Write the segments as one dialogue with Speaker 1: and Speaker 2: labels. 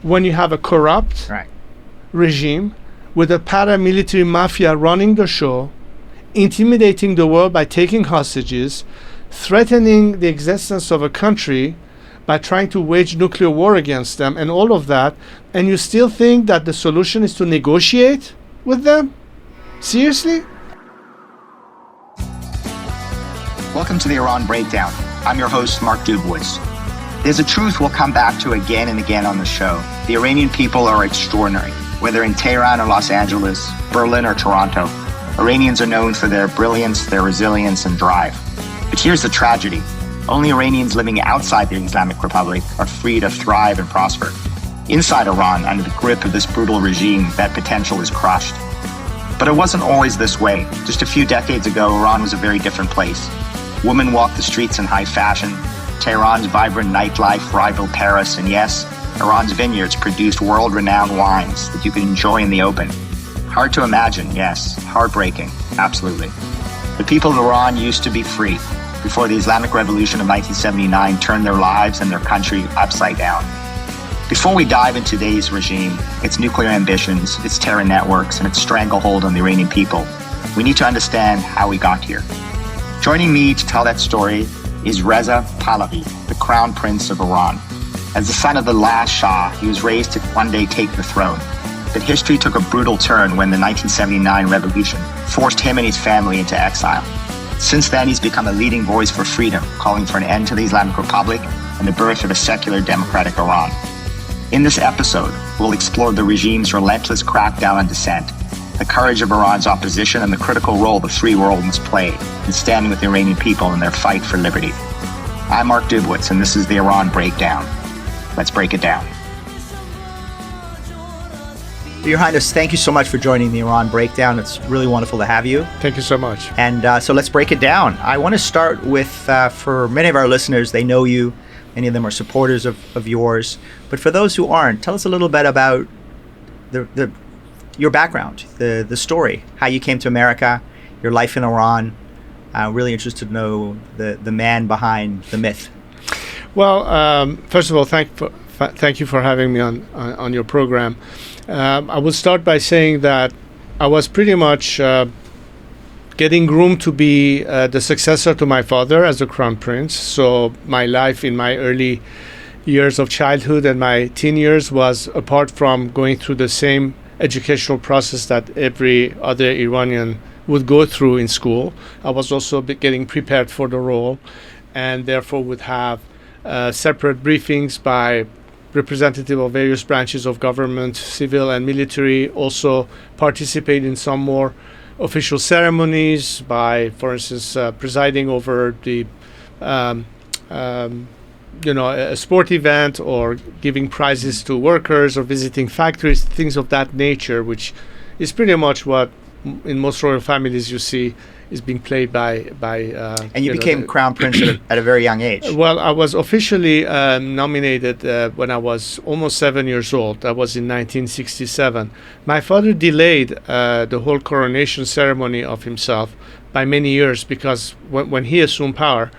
Speaker 1: when you have a corrupt regime with a paramilitary mafia running the show, intimidating the world by taking hostages, threatening the existence of a country by trying to wage nuclear war against them and all of that, and you still think that the solution is to negotiate with them? Seriously?
Speaker 2: Welcome to the Iran Breakdown. I'm your host, Mark Dubowitz. There's a truth we'll come back to again and again on the show. The Iranian people are extraordinary. Whether in Tehran or Los Angeles, Berlin or Toronto, Iranians are known for their brilliance, their resilience, and drive. But here's the tragedy. Only Iranians living outside the Islamic Republic are free to thrive and prosper. Inside Iran, under the grip of this brutal regime, that potential is crushed. But it wasn't always this way. Just a few decades ago, Iran was a very different place. Women walked the streets in high fashion. Tehran's vibrant nightlife rivaled Paris. And yes, Iran's vineyards produced world-renowned wines that you could enjoy in the open. Hard to imagine, yes. Heartbreaking, absolutely. The people of Iran used to be free before the Islamic Revolution of 1979 turned their lives and their country upside down. Before we dive into today's regime, its nuclear ambitions, its terror networks, and its stranglehold on the Iranian people, we need to understand how we got here. Joining me to tell that story is Reza Pahlavi, the Crown Prince of Iran. As the son of the last Shah, he was raised to one day take the throne. But history took a brutal turn when the 1979 revolution forced him and his family into exile. Since then, he's become a leading voice for freedom, calling for an end to the Islamic Republic and the birth of a secular democratic Iran. In this episode, we'll explore the regime's relentless crackdown on dissent, the courage of Iran's opposition, and the critical role the free world must play in standing with the Iranian people in their fight for liberty. I'm Mark Dubowitz, and this is the Iran Breakdown. Let's break it down. Your Highness, thank you so much for joining the Iran Breakdown. It's really wonderful to have you.
Speaker 1: Thank you so much.
Speaker 2: And so let's break it down. I want to start with, for many of our listeners, they know you. Many of them are supporters of yours. But for those who aren't, tell us a little bit about your background, the story, how you came to America, your life in Iran. Really interested to know the man behind the myth.
Speaker 1: Well, first of all, thank you for having me on your program. I will start by saying that I was pretty much getting groomed to be the successor to my father as a crown prince. So my life in my early years of childhood and my teen years was, apart from going through the same educational process that every other Iranian would go through in school, I was also getting prepared for the role, and therefore would have separate briefings by representative of various branches of government, civil and military, also participate in some more official ceremonies by, for instance, presiding over the a sport event, or giving prizes to workers, or visiting factories, things of that nature, which is pretty much what in most royal families you see is being played by
Speaker 2: and you became crown prince at a very young age.
Speaker 1: Well, I was officially nominated when I was almost 7 years old. That was in 1967. My father delayed the whole coronation ceremony of himself by many years, because when he assumed power,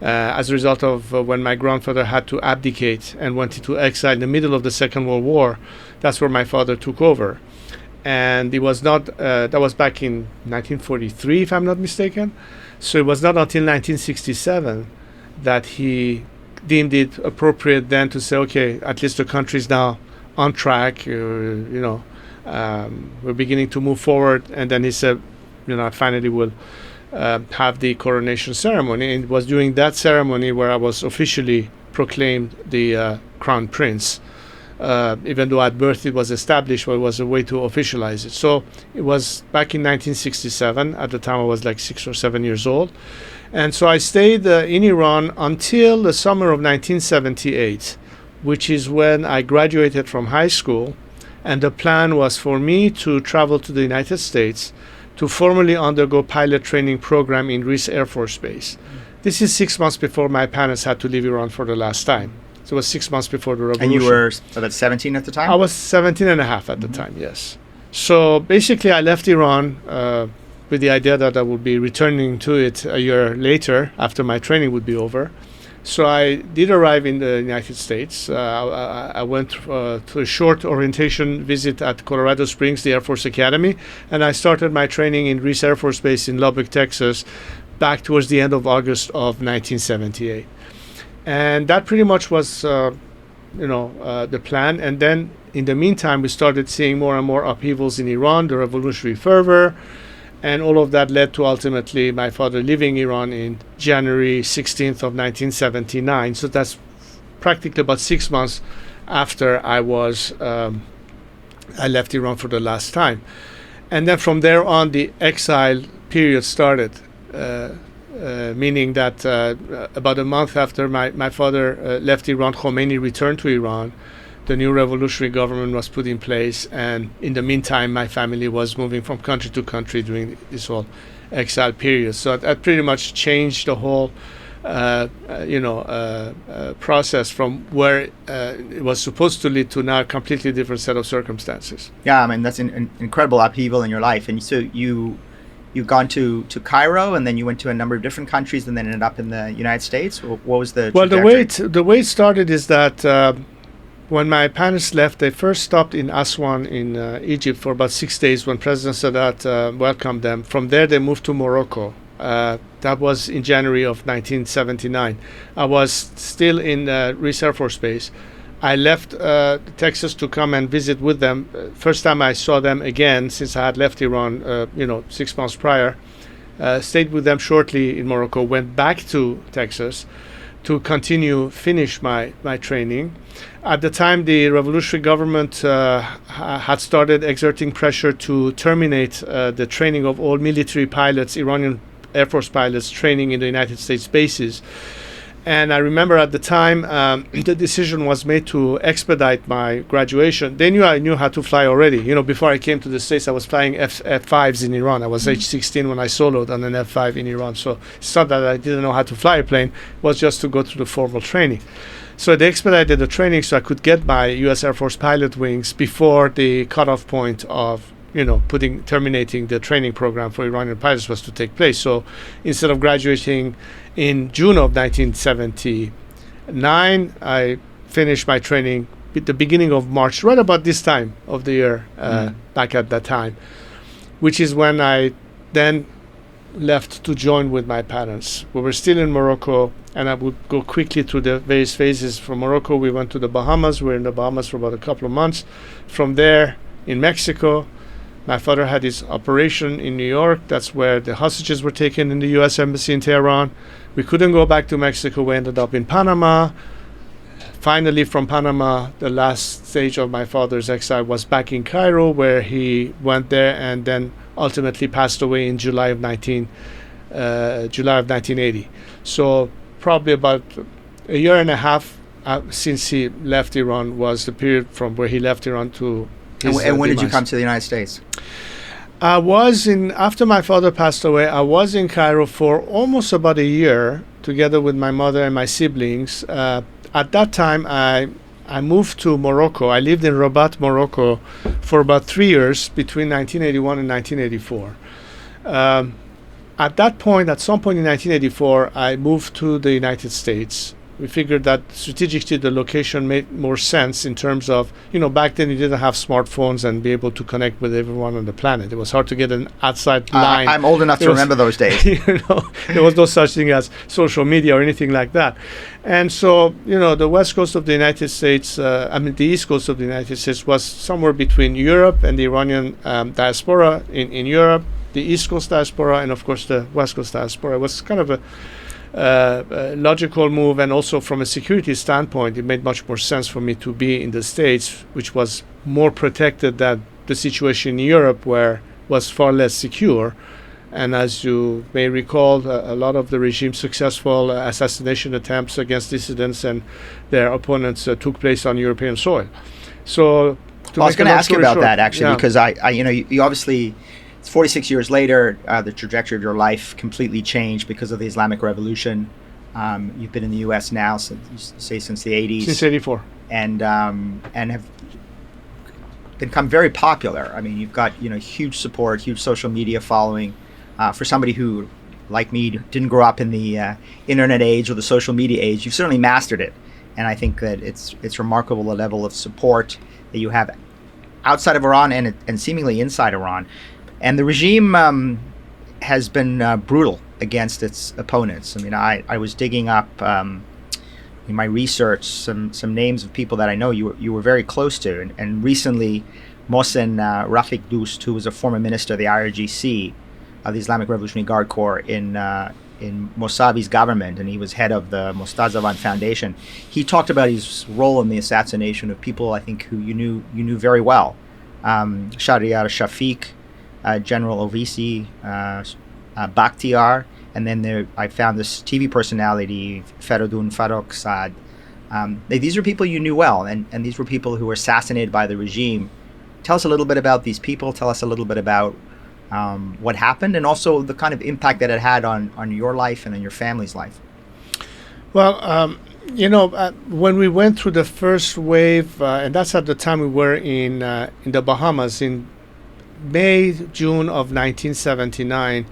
Speaker 1: as a result of when my grandfather had to abdicate and went into exile in the middle of the Second World War, that's where my father took over. And it was not, that was back in 1943, if I'm not mistaken. So it was not until 1967 that he deemed it appropriate then to say, okay, at least the country is now on track, we're beginning to move forward. And then he said, I finally will have the coronation ceremony. And it was during that ceremony where I was officially proclaimed the crown prince. Even though at birth it was established, but it was a way to officialize it. So it was back in 1967. At the time I was like 6 or 7 years old. And so I stayed in Iran until the summer of 1978, which is when I graduated from high school. And the plan was for me to travel to the United States to formally undergo pilot training program in Reza Air Force Base. This is 6 months before my parents had to leave Iran for the last time. So it was 6 months before the revolution.
Speaker 2: And you were about 17 at the time?
Speaker 1: I was 17 and a half at the time, yes. So basically I left Iran with the idea that I would be returning to it a year later after my training would be over. So I did arrive in the United States. I went to a short orientation visit at Colorado Springs, the Air Force Academy, and I started my training in Reese Air Force Base in Lubbock, Texas, back towards the end of August of 1978. And that pretty much was, the plan. And then in the meantime, we started seeing more and more upheavals in Iran, the revolutionary fervor, and all of that led to ultimately my father leaving Iran in January 16th of 1979. So that's practically about 6 months after I left Iran for the last time. And then from there on, the exile period started, meaning that about a month after my father left Iran, Khomeini returned to Iran. The new revolutionary government was put in place, and in the meantime, my family was moving from country to country during this whole exile period. So that pretty much changed the whole, process from where it was supposed to lead to now a completely different set of circumstances.
Speaker 3: Yeah, I mean, that's an incredible upheaval in your life. And so you've gone to Cairo, and then you went to a number of different countries, and then ended up in the United States. What was the trajectory?
Speaker 1: the way it started is that when my parents left, they first stopped in Aswan in Egypt for about 6 days when President Sadat welcomed them. From there, they moved to Morocco. That was in January of 1979. I was still in Reese Air Force Base. I left Texas to come and visit with them. First time I saw them again since I had left Iran, 6 months prior. Stayed with them shortly in Morocco, went back to Texas to finish my training. At the time, the revolutionary government had started exerting pressure to terminate the training of all military pilots, Iranian Air Force pilots training in the United States bases. And I remember at the time, the decision was made to expedite my graduation. They knew I knew how to fly already. Before I came to the States, I was flying F-5s in Iran. I was age 16 when I soloed on an F-5 in Iran. So it's not that I didn't know how to fly a plane. It was just to go through the formal training. So they expedited the training so I could get my U.S. Air Force pilot wings before the cutoff point of terminating the training program for Iranian pilots was to take place. So instead of graduating in June of 1979, I finished my training at the beginning of March, right about this time of the year, back at that time, which is when I then left to join with my parents. We were still in Morocco, and I would go quickly through the various phases. From Morocco, we went to the Bahamas. We were in the Bahamas for about a couple of months. From there, in Mexico, my father had his operation in New York. That's where the hostages were taken in the U.S. Embassy in Tehran. We couldn't go back to Mexico. We ended up in Panama. Finally, from Panama, the last stage of my father's exile was back in Cairo, where he went there and then ultimately passed away in July of 1980. So probably about a year and a half since he left Iran was the period from where he left Iran to his
Speaker 3: And when
Speaker 1: demise.
Speaker 3: did you come to the United States?
Speaker 1: After my father passed away, I was in Cairo for almost about a year together with my mother and my siblings. At that time, I moved to Morocco. I lived in Rabat, Morocco for about 3 years between 1981 and 1984. At that point, at some point in 1984, I moved to the United States. We figured that strategically the location made more sense in terms of, back then you didn't have smartphones and be able to connect with everyone on the planet. It was hard to get an outside line.
Speaker 3: I'm old enough to remember those days.
Speaker 1: There was no such thing as social media or anything like that. And so, the west coast of the United States, the east coast of the United States was somewhere between Europe and the Iranian diaspora in Europe, the east coast diaspora, and of course the west coast diaspora. It was kind of a logical move, and also from a security standpoint, it made much more sense for me to be in the States, which was more protected than the situation in Europe, where was far less secure. And as you may recall, a lot of the regime's successful assassination attempts against dissidents and their opponents took place on European soil. So,
Speaker 3: I was going to ask you about that actually,
Speaker 1: yeah.
Speaker 3: because you obviously. 46 years later, the trajectory of your life completely changed because of the Islamic Revolution. You've been in the U.S. now since the 80s.
Speaker 1: Since 84.
Speaker 3: And have become very popular. I mean, you've got huge support, huge social media following for somebody who like me, didn't grow up in the internet age or the social media age, you've certainly mastered it. And I think that it's remarkable the level of support that you have outside of Iran and seemingly inside Iran. And the regime has been brutal against its opponents. I mean, I was digging up in my research some names of people that I know you were very close to. And recently, Mohsen Rafik Doust, who was a former minister of the IRGC, of the Islamic Revolutionary Guard Corps in Mossavi's government, and he was head of the Mostazavan Foundation. He talked about his role in the assassination of people I think who you knew very well. Shahryar Shafiq, General Ovisi, Bakhtiar, and then I found this TV personality, Feridun Farokh Saad. These are people you knew well, and these were people who were assassinated by the regime. Tell us a little bit about these people. Tell us a little bit about what happened, and also the kind of impact that it had on your life and on your family's life.
Speaker 1: Well, when we went through the first wave, and that's at the time we were in the Bahamas in May, June of 1979,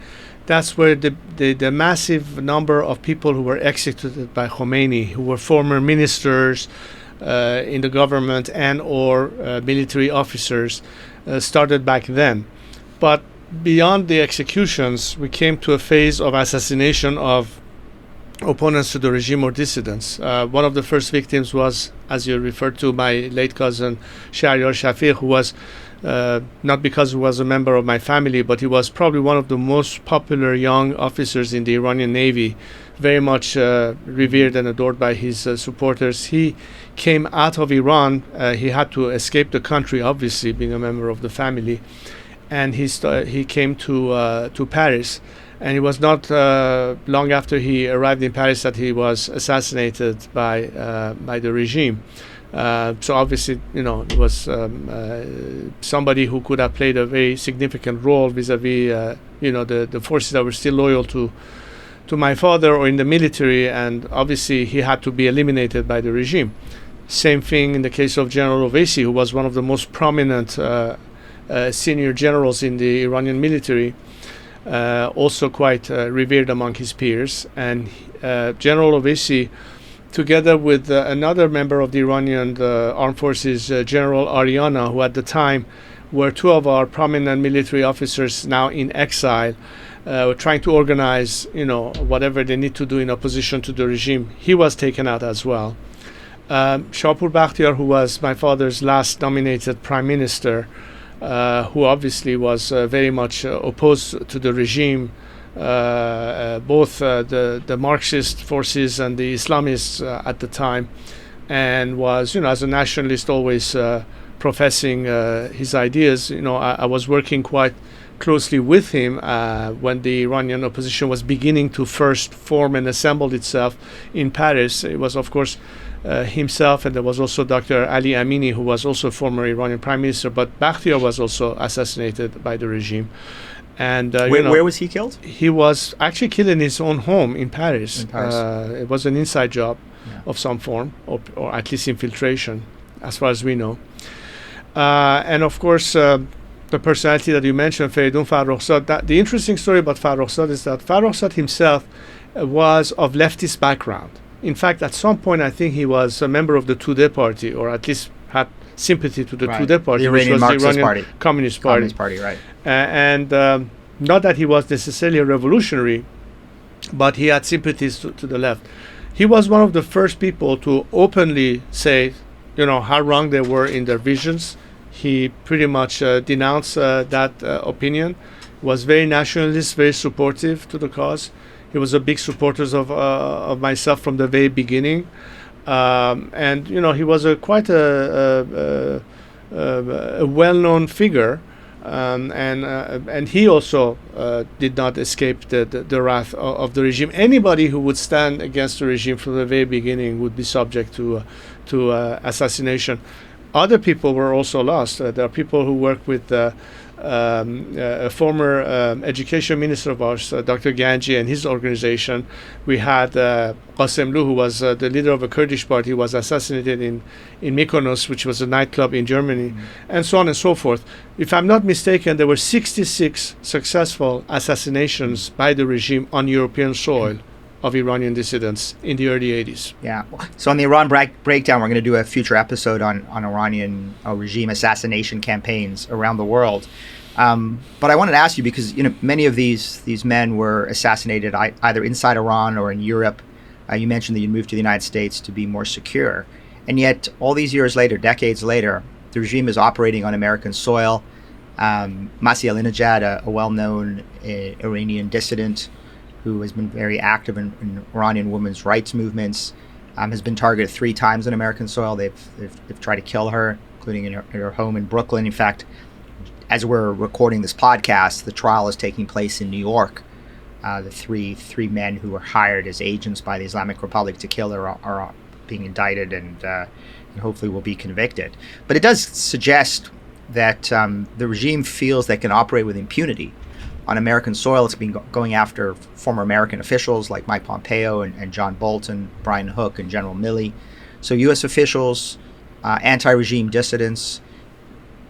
Speaker 1: that's where the massive number of people who were executed by Khomeini, who were former ministers in the government and or military officers, started back then. But beyond the executions, we came to a phase of assassination of opponents to the regime or dissidents. One of the first victims was, as you referred to, my late cousin Shahryar Shafiq, who was not because he was a member of my family, but he was probably one of the most popular young officers in the Iranian Navy, very much revered and adored by his supporters. He came out of Iran. He had to escape the country, obviously, being a member of the family, and he came to Paris. And it was not long after he arrived in Paris that he was assassinated by the regime. So obviously, it was somebody who could have played a very significant role vis-a-vis, the forces that were still loyal to my father or in the military, and obviously he had to be eliminated by the regime. Same thing in the case of General Ovesi, who was one of the most prominent senior generals in the Iranian military, also quite revered among his peers. And General Ovesi, together with another member of the Iranian armed forces, General Ariana, who at the time were two of our prominent military officers now in exile, trying to organize, whatever they need to do in opposition to the regime. He was taken out as well. Shahpur Bakhtiar, who was my father's last nominated prime minister, who obviously was very much opposed to the regime, both the Marxist forces and the Islamists at the time, and was, as a nationalist, always professing his ideas. I was working quite closely with him when the Iranian opposition was beginning to first form and assemble itself in Paris. It was, of course, himself, and there was also Dr. Ali Amini, who was also former Iranian prime minister, but Bakhtiar was also assassinated by the regime. And
Speaker 3: where was he killed?
Speaker 1: He was actually killed in his own home in Paris. It was an inside job of some form, or at least infiltration, as far as we know. And of course, the personality that you mentioned, Feridun Farokh Saad, the interesting story about Farokh Saad is that Farokh Saad himself was of leftist background. In fact, at some point, I think he was a member of the Tudeh party, or at least had sympathy to the Tudeh party,
Speaker 3: the
Speaker 1: which was
Speaker 3: Marxist
Speaker 1: the Iranian
Speaker 3: party.
Speaker 1: Communist Party.
Speaker 3: Right.
Speaker 1: And not that he was necessarily a revolutionary, but he had sympathies to the left. He was one of the first people to openly say, how wrong they were in their visions. He pretty much denounced that opinion, was very nationalist, very supportive to the cause. He was a big supporter of myself from the very beginning. And, he was quite a well-known figure. And he also did not escape the wrath of the regime. Anybody who would stand against the regime from the very beginning would be subject to assassination. other people were also lost. There are people who work with a former education minister of ours, Dr. Ganji, and his organization. We had Qasemlu, who was the leader of a Kurdish party, was assassinated in Mykonos, which was a nightclub in Germany, and so on and so forth. If I'm not mistaken, there were 66 successful assassinations by the regime on European soil of Iranian dissidents in the early 80s.
Speaker 3: Yeah. So on the Iran breakdown, we're going to do a future episode on Iranian regime assassination campaigns around the world. But I wanted to ask you, because many of these men were assassinated either inside Iran or in Europe. You mentioned that you moved to the United States to be more secure, and yet all these years later, decades later, the regime is operating on American soil. Masih Alinejad, a well-known Iranian dissident who has been very active in Iranian women's rights movements, has been targeted 3 times on American soil. They've tried to kill her, including in her home in Brooklyn. In fact, as we're recording this podcast, the trial is taking place in New York. The three men who were hired as agents by the Islamic Republic to kill her are being indicted and hopefully will be convicted. But it does suggest that the regime feels they can operate with impunity on American soil. It's been going after former American officials like Mike Pompeo and John Bolton, Brian Hook, and General Milley. So U.S. officials, anti-regime dissidents,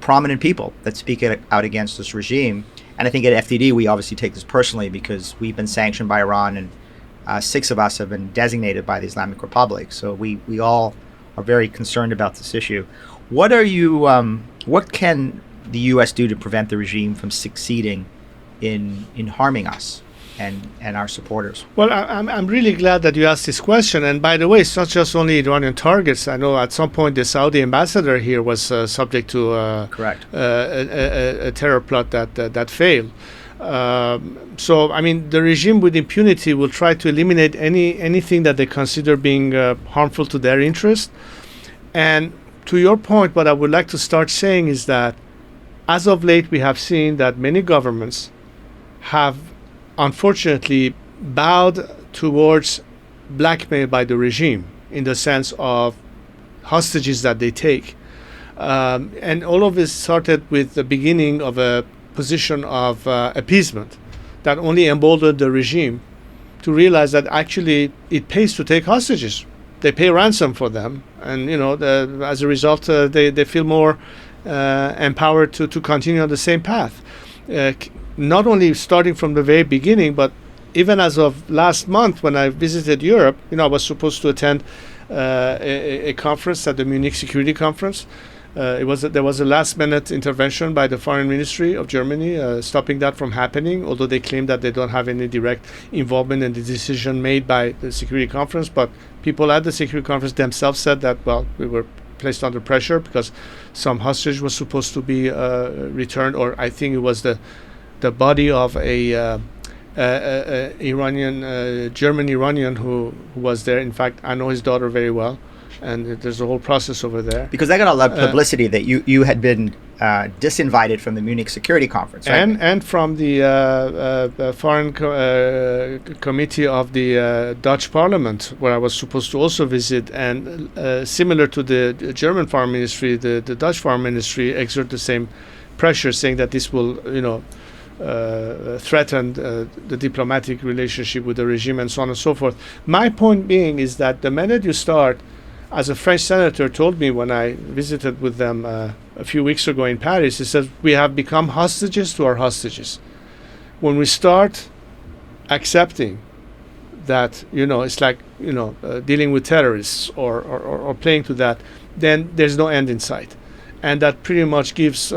Speaker 3: prominent people that speak out against this regime. And I think at FDD, we obviously take this personally because we've been sanctioned by Iran, and 6 of us have been designated by the Islamic Republic. So we all are very concerned about this issue. What can the U.S. do to prevent the regime from succeeding in harming us and our supporters?
Speaker 1: Well, I'm really glad that you asked this question. And by the way, it's not just only Iranian targets. I know at some point the Saudi ambassador here was subject to a terror plot that failed. So, I mean, the regime with impunity will try to eliminate anything that they consider being harmful to their interest. And to your point, what I would like to start saying is that as of late, we have seen that many governments have unfortunately bowed towards blackmail by the regime in the sense of hostages that they take. And all of this started with the beginning of a position of appeasement that only emboldened the regime to realize that actually it pays to take hostages. They pay ransom for them, and as a result, they feel more empowered to continue on the same path. Not only starting from the very beginning, but even as of last month when I visited Europe, I was supposed to attend a conference at the Munich Security Conference. There was a last-minute intervention by the Foreign Ministry of Germany, stopping that from happening, although they claim that they don't have any direct involvement in the decision made by the Security Conference. But people at the Security Conference themselves said that, we were placed under pressure because some hostage was supposed to be returned, or I think it was the body of a German Iranian who was there. In fact, I know his daughter very well, and there's a whole process over there.
Speaker 3: Because they got a lot of publicity that you had been disinvited from the Munich Security Conference, right?
Speaker 1: And from the foreign committee of the Dutch Parliament, where I was supposed to also visit. And similar to the German Foreign Ministry, the Dutch Foreign Ministry exert the same pressure, saying that this will, threaten the diplomatic relationship with the regime and so on and so forth. My point being is that the minute you start, as a French senator told me when I visited with them a few weeks ago in Paris, he says, we have become hostages to our hostages. When we start accepting that, it's like, dealing with terrorists or playing to that, then there's no end in sight. And that pretty much gives,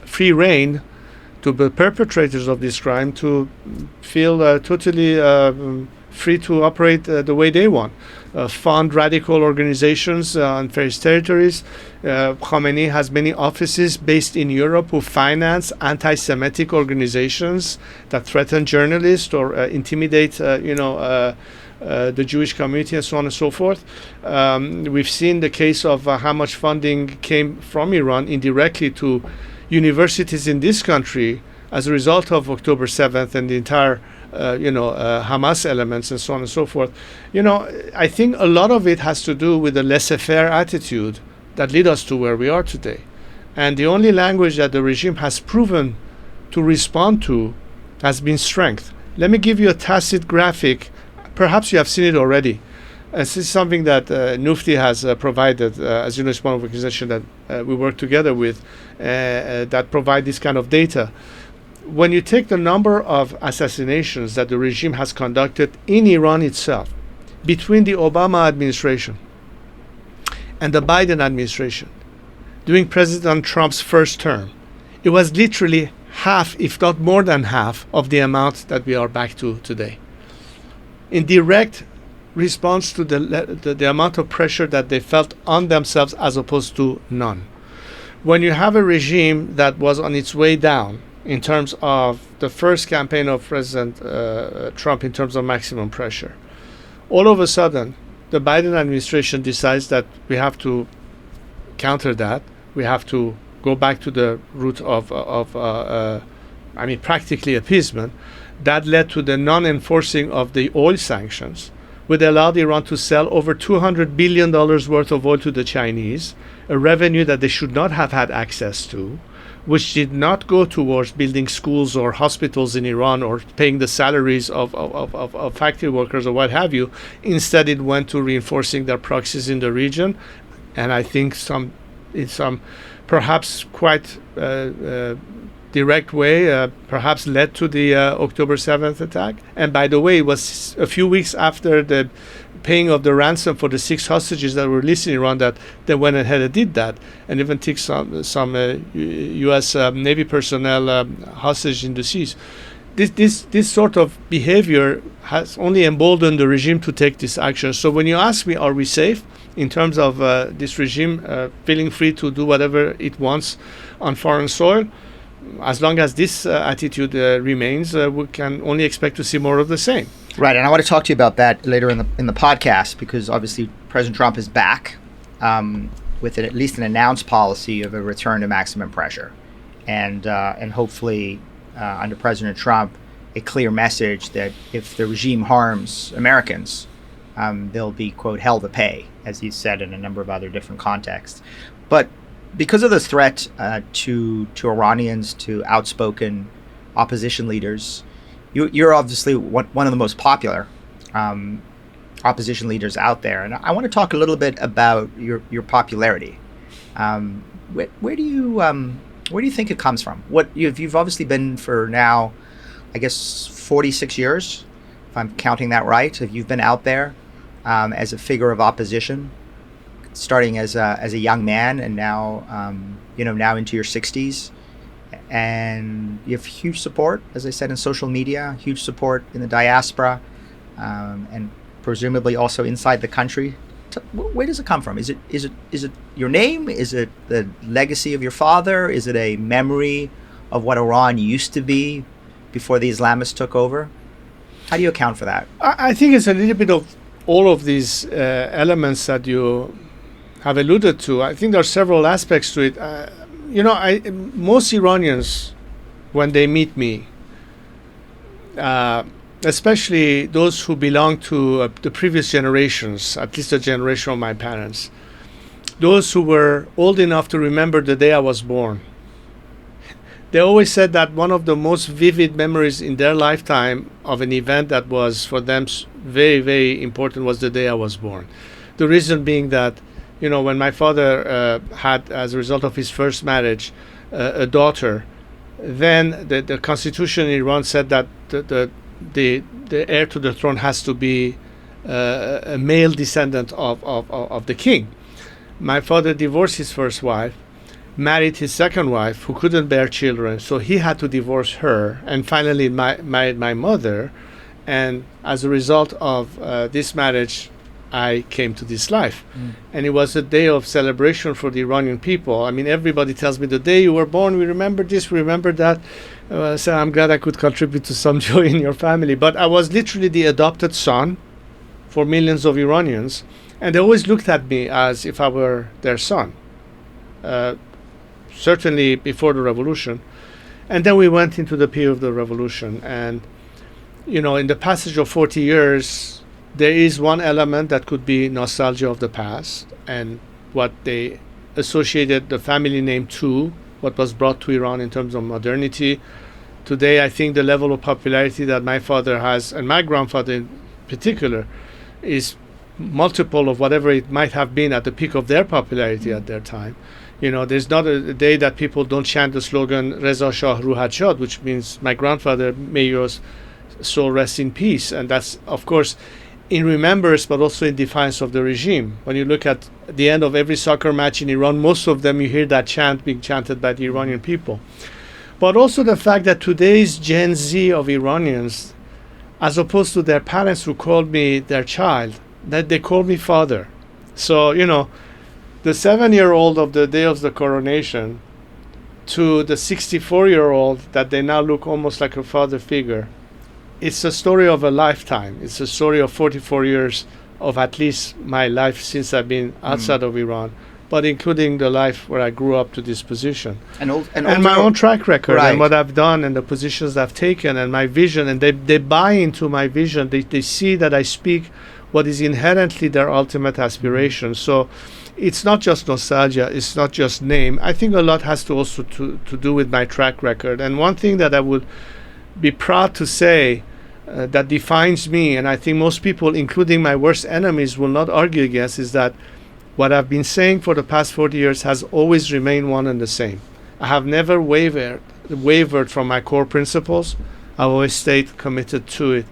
Speaker 1: free rein to the perpetrators of this crime to feel totally free to operate the way they want. Fund radical organizations on various territories. Khamenei has many offices based in Europe who finance anti-Semitic organizations that threaten journalists or intimidate, the Jewish community and so on and so forth. We've seen the case of how much funding came from Iran indirectly to universities in this country as a result of October 7th and the entire Hamas elements and so on and so forth. I think a lot of it has to do with the laissez-faire attitude that lead us to where we are today. And the only language that the regime has proven to respond to has been strength. Let me give you a tacit graphic. Perhaps you have seen it already. This is something that Nufti has provided. As you know, it's one organization that we work together with that provide this kind of data. When you take the number of assassinations that the regime has conducted in Iran itself, between the Obama administration and the Biden administration, during President Trump's first term, it was literally half, if not more than half, of the amount that we are back to today. In direct response to the amount of pressure that they felt on themselves as opposed to none. When you have a regime that was on its way down in terms of the first campaign of President Trump in terms of maximum pressure, all of a sudden the Biden administration decides that we have to counter that. We have to go back to the route of practically appeasement. That led to the non-enforcing of the oil sanctions, which allowed Iran to sell over $200 billion worth of oil to the Chinese, a revenue that they should not have had access to, which did not go towards building schools or hospitals in Iran or paying the salaries of factory workers or what have you. Instead, it went to reinforcing their proxies in the region. And I think in some perhaps quite direct way, perhaps led to the October 7th attack. And by the way, it was a few weeks after the paying of the ransom for the 6 hostages that were released in Iran that they went ahead and did that, and even took some U.S. Navy personnel hostage in the seas. This sort of behavior has only emboldened the regime to take this action. So when you ask me, are we safe in terms of this regime feeling free to do whatever it wants on foreign soil? As long as this attitude remains, we can only expect to see more of the same.
Speaker 3: Right, and I want to talk to you about that later in the podcast, because obviously President Trump is back with at least an announced policy of a return to maximum pressure, and hopefully under President Trump, a clear message that if the regime harms Americans, they'll be, quote, hell to pay, as he said in a number of other different contexts. But because of the threat to Iranians, to outspoken opposition leaders, you're obviously one of the most popular opposition leaders out there, and I want to talk a little bit about your popularity. Where do you think it comes from? You've obviously been for now, I guess 46 years, if I'm counting that right. If you've been out there as a figure of opposition, starting as a young man, and now now into your 60s, and you have huge support, as I said, in social media, huge support in the diaspora, and presumably also inside the country. Where does it come from? Is it your name? Is it the legacy of your father? Is it a memory of what Iran used to be before the Islamists took over? How do you account for that?
Speaker 1: I think it's a little bit of all of these elements that you have alluded to. I think there are several aspects to it. Most Iranians, when they meet me, especially those who belong to the previous generations, at least the generation of my parents, those who were old enough to remember the day I was born, they always said that one of the most vivid memories in their lifetime of an event that was for them very, very important was the day I was born. The reason being that, when my father had, as a result of his first marriage, a daughter, then the constitution in Iran said that the heir to the throne has to be a male descendant of the king. My father divorced his first wife, married his second wife, who couldn't bear children, so he had to divorce her, and finally married my mother. And as a result of this marriage, I came to this life. And it was a day of celebration for the Iranian people. I mean, everybody tells me the day you were born, we remember this, we remember that. So I'm glad I could contribute to some joy in your family. But I was literally the adopted son for millions of Iranians, and they always looked at me as if I were their son. Certainly before the revolution. And then we went into the period of the revolution. And, in the passage of 40 years, there is one element that could be nostalgia of the past and what they associated the family name to what was brought to Iran in terms of modernity. Today, I think the level of popularity that my father has, and my grandfather in particular, is multiple of whatever it might have been at the peak of their popularity at their time. You know, there's not a day that people don't chant the slogan Reza Shah Ruhat Shad, which means my grandfather, may your soul rest in peace. And that's, of course, in remembrance, but also in defiance of the regime. When you look at the end of every soccer match in Iran, most of them you hear that chant being chanted by the Iranian people. But also the fact that today's Gen Z of Iranians, as opposed to their parents who called me their child, that they call me father. So, you know, the 7-year-old of the day of the coronation to the 64-year-old that they now look almost like a father figure, it's a story of a lifetime. It's a story of 44 years of at least my life since I've been outside of Iran, but including the life where I grew up to this position. And my own track record, right, and what I've done and the positions I've taken and my vision, and they buy into my vision. They see that I speak what is inherently their ultimate aspiration. So it's not just nostalgia, it's not just name. I think a lot has to also to do with my track record. And one thing that I would be proud to say that defines me, and I think most people, including my worst enemies, will not argue against, is that what I've been saying for the past 40 years has always remained one and the same. I have never wavered from my core principles. I've always stayed committed to it.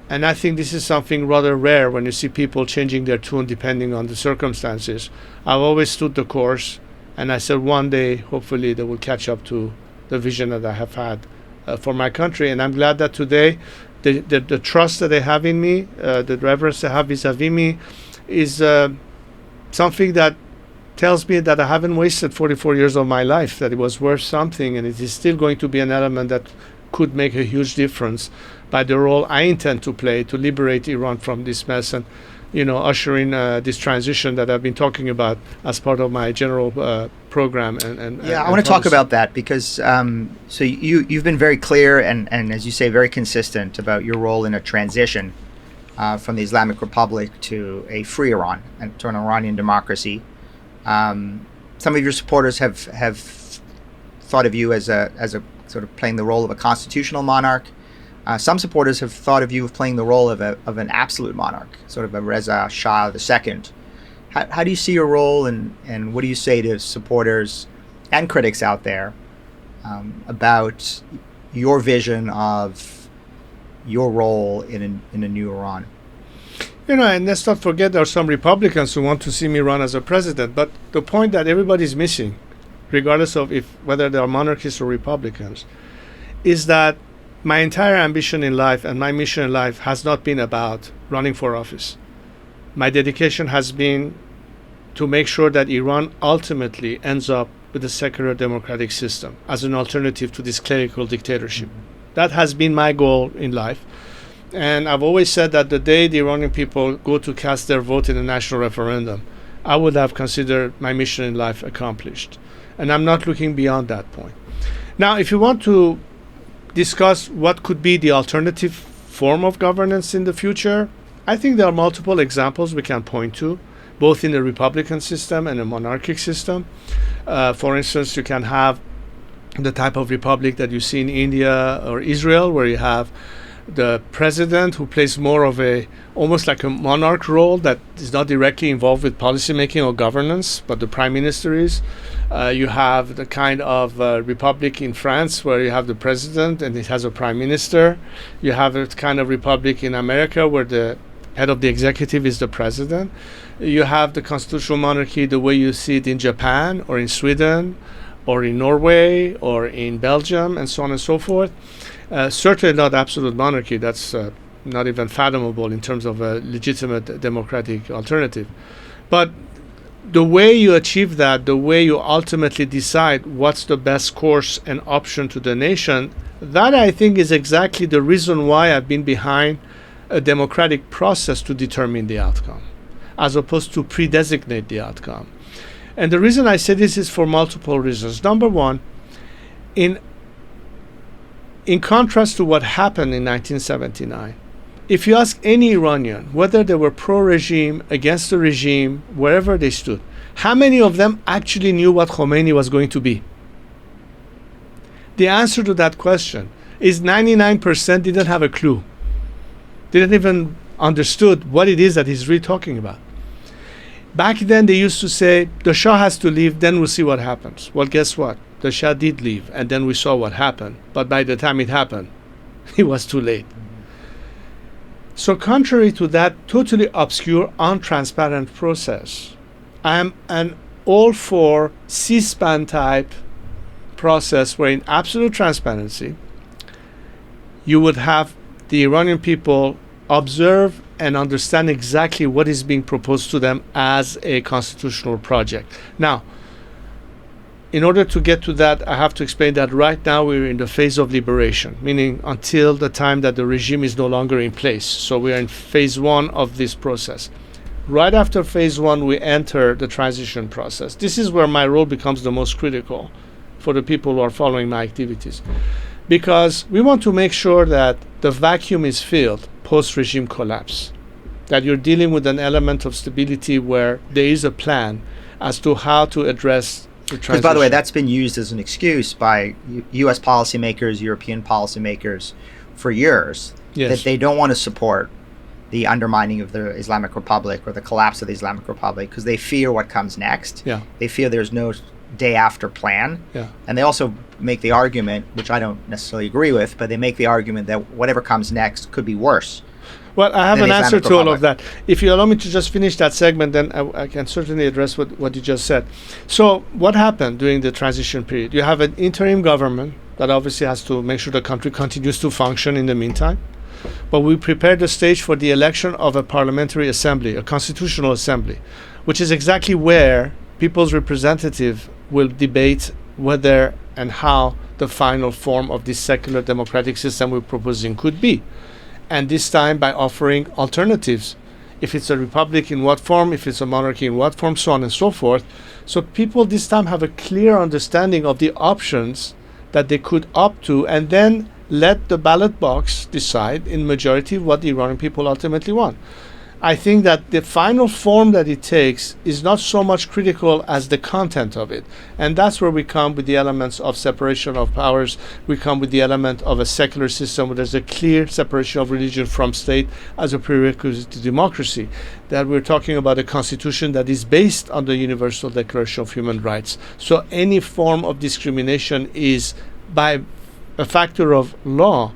Speaker 1: And I think this is something rather rare when you see people changing their tune depending on the circumstances. I've always stood the course, and I said one day, hopefully, they will catch up to the vision that I have had for my country. And I'm glad that today, the trust that they have in me, the reverence they have vis-a-vis me, is something that tells me that I haven't wasted 44 years of my life, that it was worth something, and it is still going to be an element that could make a huge difference by the role I intend to play to liberate Iran from this mess and, you know, usher in this transition that I've been talking about as part of my general program.
Speaker 3: I want to talk about that because so you've been very clear and as you say, very consistent about your role in a transition from the Islamic Republic to a free Iran and to an Iranian democracy. Some of your supporters have thought of you as a sort of playing the role of a constitutional monarch. Some supporters have thought of you as playing the role of an absolute monarch, sort of a Reza Shah II. How do you see your role, and what do you say to supporters and critics out there about your vision of your role in a new Iran?
Speaker 1: You know, and let's not forget there are some Republicans who want to see me run as a president. But the point that everybody's missing, regardless of whether they are monarchists or Republicans, is that my entire ambition in life and my mission in life has not been about running for office. My dedication has been to make sure that Iran ultimately ends up with a secular democratic system as an alternative to this clerical dictatorship. That has been my goal in life. And I've always said that the day the Iranian people go to cast their vote in a national referendum, I would have considered my mission in life accomplished. And I'm not looking beyond that point. Now, if you want to discuss what could be the alternative form of governance in the future, I think there are multiple examples we can point to, both in the Republican system and a monarchic system. For instance, you can have the type of republic that you see in India or Israel, where you have the president who plays more of almost like a monarch role that is not directly involved with policymaking or governance, but the prime minister is. You have the kind of republic in France where you have the president and it has a prime minister. You have a kind of republic in America where the head of the executive is the president. You have the constitutional monarchy the way you see it in Japan or in Sweden or in Norway or in Belgium and so on and so forth. Certainly not absolute monarchy. That's not even fathomable in terms of a legitimate democratic alternative. But the way you achieve that, the way you ultimately decide what's the best course and option to the nation, that I think is exactly the reason why I've been behind a democratic process to determine the outcome, as opposed to pre-designate the outcome. And the reason I say this is for multiple reasons. Number one, in contrast to what happened in 1979, if you ask any Iranian whether they were pro-regime, against the regime, wherever they stood, How many of them actually knew what Khomeini was going to be? The answer to that question is 99% didn't have a clue. Didn't even understood what it is that he's really talking about. Back then, they used to say, the Shah has to leave, then we'll see what happens. Well, guess what? The Shah did leave, and then we saw what happened. But by the time it happened, it was too late. So contrary to that totally obscure, untransparent process, I'm an all for C-SPAN type process where in absolute transparency, you would have the Iranian people observe and understand exactly what is being proposed to them as a constitutional project. Now, in order to get to that, I have to explain that right now we're in the phase of liberation, meaning until the time that the regime is no longer in place. So we are in phase one of this process. Right after phase one, we enter the transition process. This is where my role becomes the most critical for the people who are following my activities, because we want to make sure that the vacuum is filled post-regime collapse, that you're dealing with an element of stability where there is a plan as to how to address the transition.
Speaker 3: Because, by the way, that's been used as an excuse by U.S. policymakers, European policymakers for years, that they don't want to support the undermining of the Islamic Republic or the collapse of the Islamic Republic because they fear what comes next.
Speaker 1: Yeah.
Speaker 3: They fear there's no day after plan.
Speaker 1: Yeah.
Speaker 3: And they also make the argument, which I don't necessarily agree with, but they make the argument that whatever comes next could be worse.
Speaker 1: Well, I have an answer to all of
Speaker 3: Republic.
Speaker 1: that. If you allow me to just finish that segment, then I can certainly address what you just said. So what happened during the transition period? You have an interim government that obviously has to make sure the country continues to function in the meantime. But we prepared the stage for the election of a parliamentary assembly, a constitutional assembly, which is exactly where people's representative will debate whether and how the final form of this secular democratic system we're proposing could be. And this time by offering alternatives. If it's a republic, in what form? If it's a monarchy, in what form? So on and so forth. So people this time have a clear understanding of the options that they could opt to, and then let the ballot box decide in majority what the Iranian people ultimately want. I think that the final form that it takes is not so much critical as the content of it. And that's where we come with the elements of separation of powers. We come with the element of a secular system where there's a clear separation of religion from state as a prerequisite to democracy. That we're talking about a constitution that is based on the Universal Declaration of Human Rights. So any form of discrimination is, by a factor of law,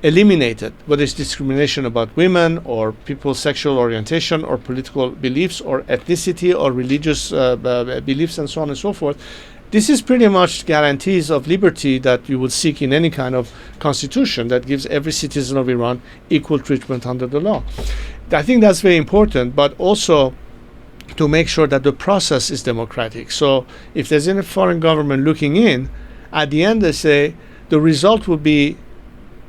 Speaker 1: eliminated, whether it's discrimination about women or people's sexual orientation or political beliefs or ethnicity or religious beliefs and so on and so forth. This is pretty much guarantees of liberty that you would seek in any kind of constitution that gives every citizen of Iran equal treatment under the law. I think that's very important, but also to make sure that the process is democratic. So if there's any foreign government looking in, at the end they say the result will be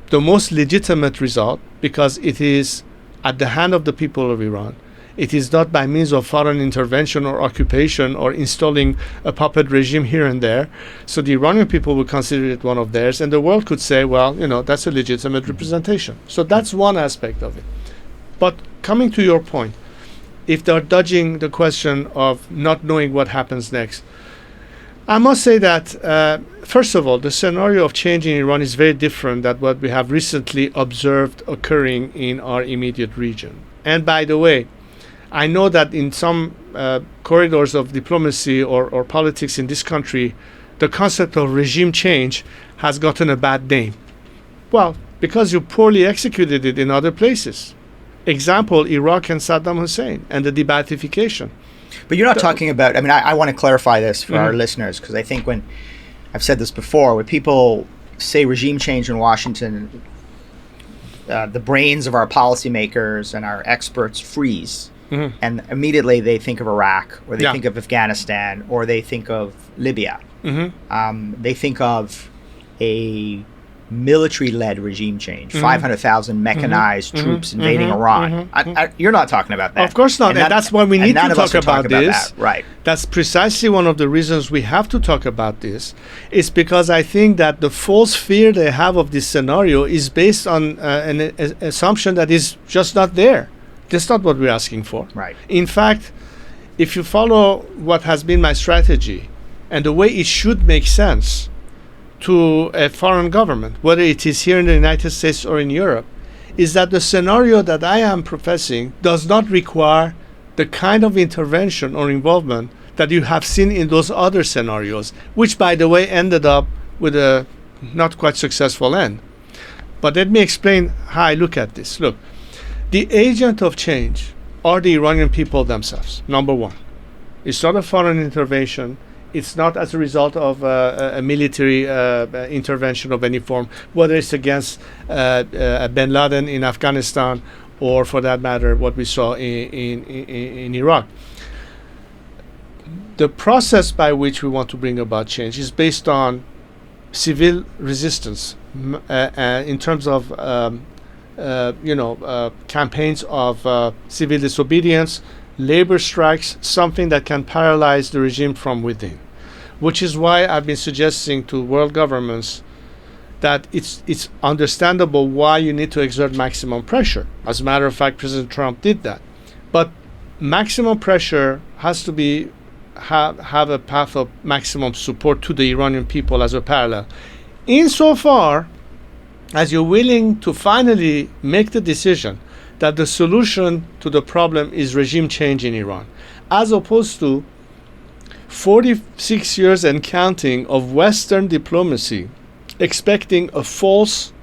Speaker 1: the most legitimate result because it is at the hand of the people of Iran. It is not by means of foreign intervention or occupation or installing a puppet regime here and there. So the Iranian people would consider it one of theirs, and the world could say, well, that's a legitimate representation. So that's one aspect of it. But coming to your point, if they're dodging the question of not knowing what happens next, I must say that, first of all, the scenario of change in Iran is very different than what we have recently observed occurring in our immediate region. And by the way, I know that in some corridors of diplomacy or politics in this country, the concept of regime change has gotten a bad name. Well, because you poorly executed it in other places. Example, Iraq and Saddam Hussein and the de-Baathification.
Speaker 3: But you're not talking about, I want to clarify this for our listeners, because I think when, I've said this before, when people say regime change in Washington, the brains of our policymakers and our experts freeze. And immediately they think of Iraq, or they think of Afghanistan, or they think of Libya. They think of a military-led regime change, 500,000 mechanized troops invading Iran. You're not talking about that.
Speaker 1: Of course not, and that's why we need to talk about this.
Speaker 3: Right.
Speaker 1: That's precisely one of the reasons we have to talk about this, is because I think that the false fear they have of this scenario is based on an assumption that is just not there. That's not what we're asking for.
Speaker 3: Right.
Speaker 1: In fact, if you follow what has been my strategy and the way it should make sense to a foreign government, whether it is here in the United States or in Europe, is that the scenario that I am professing does not require the kind of intervention or involvement that you have seen in those other scenarios, which, by the way, ended up with a not quite successful end. But let me explain how I look at this. Look, the agent of change are the Iranian people themselves, number one. It's not a foreign intervention. It's not as a result of a military intervention of any form, whether it's against bin Laden in Afghanistan or, for that matter, what we saw in Iraq. The process by which we want to bring about change is based on civil resistance in terms of campaigns of civil disobedience, labor strikes, something that can paralyze the regime from within, which is why I've been suggesting to world governments that it's understandable why you need to exert maximum pressure. As a matter of fact, President Trump did that. But maximum pressure has to be have a path of maximum support to the Iranian people as a parallel. Insofar as you're willing to finally make the decision that the solution to the problem is regime change in Iran, as opposed to 46 years and counting of Western diplomacy expecting a false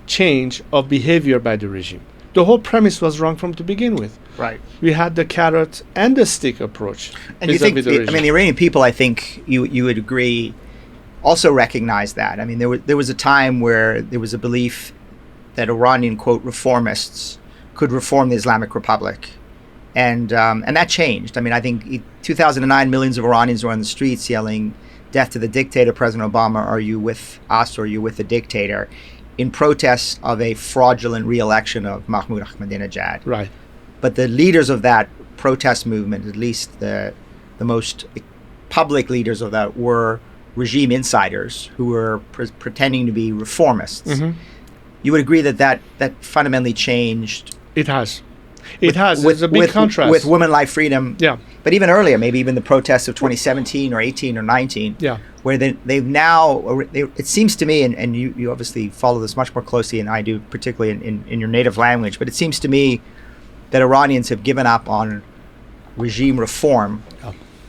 Speaker 1: change of behavior by the regime. The whole premise was wrong from to begin with.
Speaker 3: Right.
Speaker 1: We had the carrot and the stick approach.
Speaker 3: And you think, the Iranian people, I think you would agree, also recognize that. I mean, there was a time where there was a belief that Iranian, quote, reformists could reform the Islamic Republic. And that changed. I mean, I think in 2009, millions of Iranians were on the streets yelling, "Death to the dictator, President Obama, are you with us or are you with the dictator?" in protest of a fraudulent re-election of Mahmoud Ahmadinejad.
Speaker 1: Right.
Speaker 3: But the leaders of that protest movement, at least the most public leaders of that, were regime insiders who were pretending to be reformists. Mm-hmm. You would agree that fundamentally changed?
Speaker 1: It has. There's a big contrast.
Speaker 3: With women, life, freedom.
Speaker 1: Yeah.
Speaker 3: But even earlier, maybe even the protests of 2017 or 18 or 19.
Speaker 1: Yeah.
Speaker 3: Where they've now, it seems to me, and you obviously follow this much more closely than I do, particularly in your native language, but it seems to me that Iranians have given up on regime reform,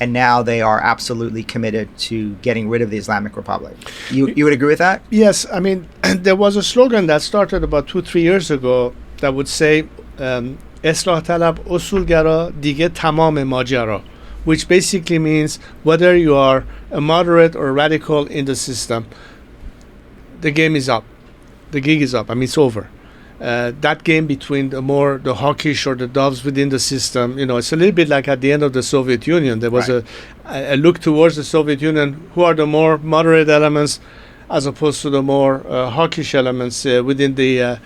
Speaker 3: and now they are absolutely committed to getting rid of the Islamic Republic. You would agree with that?
Speaker 1: Yes. I mean, there was a slogan that started about 2-3 years ago that would say, Islah talab usulgara dige tamam majara, which basically means whether you are a moderate or radical in the system, the game is up. The gig is up. I mean, it's over. That game between the hawkish or the doves within the system, it's a little bit like at the end of the Soviet Union. There was a look towards the Soviet Union. Who are the more moderate elements as opposed to the more hawkish elements within the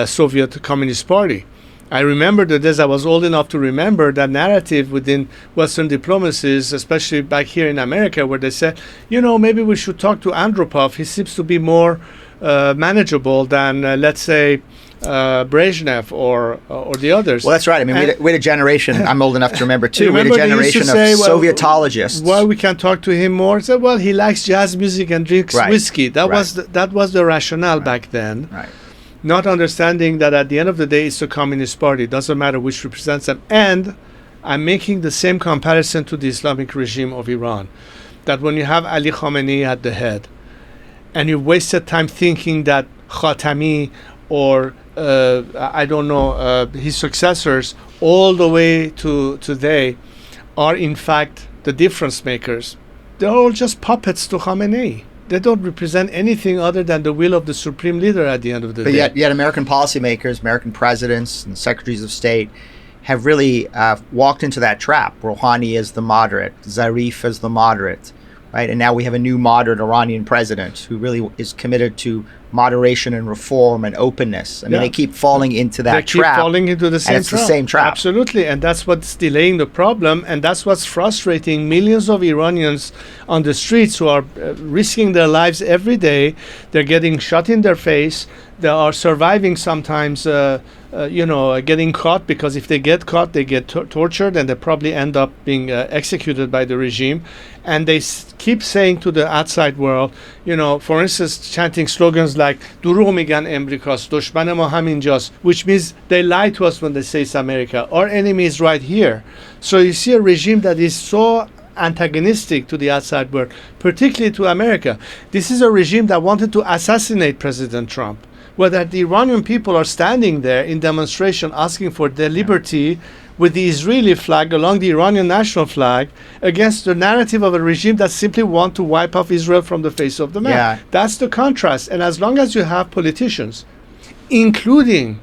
Speaker 1: Soviet Communist Party? I remember the days I was old enough to remember that narrative within Western diplomacies, especially back here in America, where they said, maybe we should talk to Andropov. He seems to be more manageable than, let's say, Brezhnev or the others.
Speaker 3: Well, that's right. I mean, we had a generation, I'm old enough to remember too, we had a generation of Sovietologists.
Speaker 1: Well, we can talk to him more. Say, well, he likes jazz music and drinks whiskey. That was the rationale back then.
Speaker 3: Right.
Speaker 1: Not understanding that at the end of the day, it's the Communist Party. It doesn't matter which represents them. And I'm making the same comparison to the Islamic regime of Iran. That when you have Ali Khamenei at the head, and you wasted time thinking that Khatami or, his successors, all the way to today, are in fact the difference makers. They're all just puppets to Khamenei. They don't represent anything other than the will of the supreme leader at the end of the day.
Speaker 3: But yet American policymakers, American presidents and secretaries of state have really walked into that trap. Rouhani is the moderate, Zarif is the moderate, right? And now we have a new moderate Iranian president who really is committed to moderation and reform and openness. I mean, they keep falling into that trap. They keep
Speaker 1: falling into the same
Speaker 3: trap. It's the same trap.
Speaker 1: Absolutely. And that's what's delaying the problem. And that's what's frustrating millions of Iranians on the streets who are risking their lives every day. They're getting shot in their face. They are surviving sometimes, getting caught, because if they get caught, they get tortured, and they probably end up being executed by the regime. And they keep saying to the outside world, for instance, chanting slogans like "Duro migan Amrikas, dushman ma haminjas," which means they lie to us when they say it's America. Our enemy is right here. So you see a regime that is so antagonistic to the outside world, particularly to America. This is a regime that wanted to assassinate President Trump. Whether the Iranian people are standing there in demonstration asking for their liberty with the Israeli flag along the Iranian national flag against the narrative of a regime that simply want to wipe off Israel from the face of the map.
Speaker 3: Yeah.
Speaker 1: That's the contrast. And as long as you have politicians, including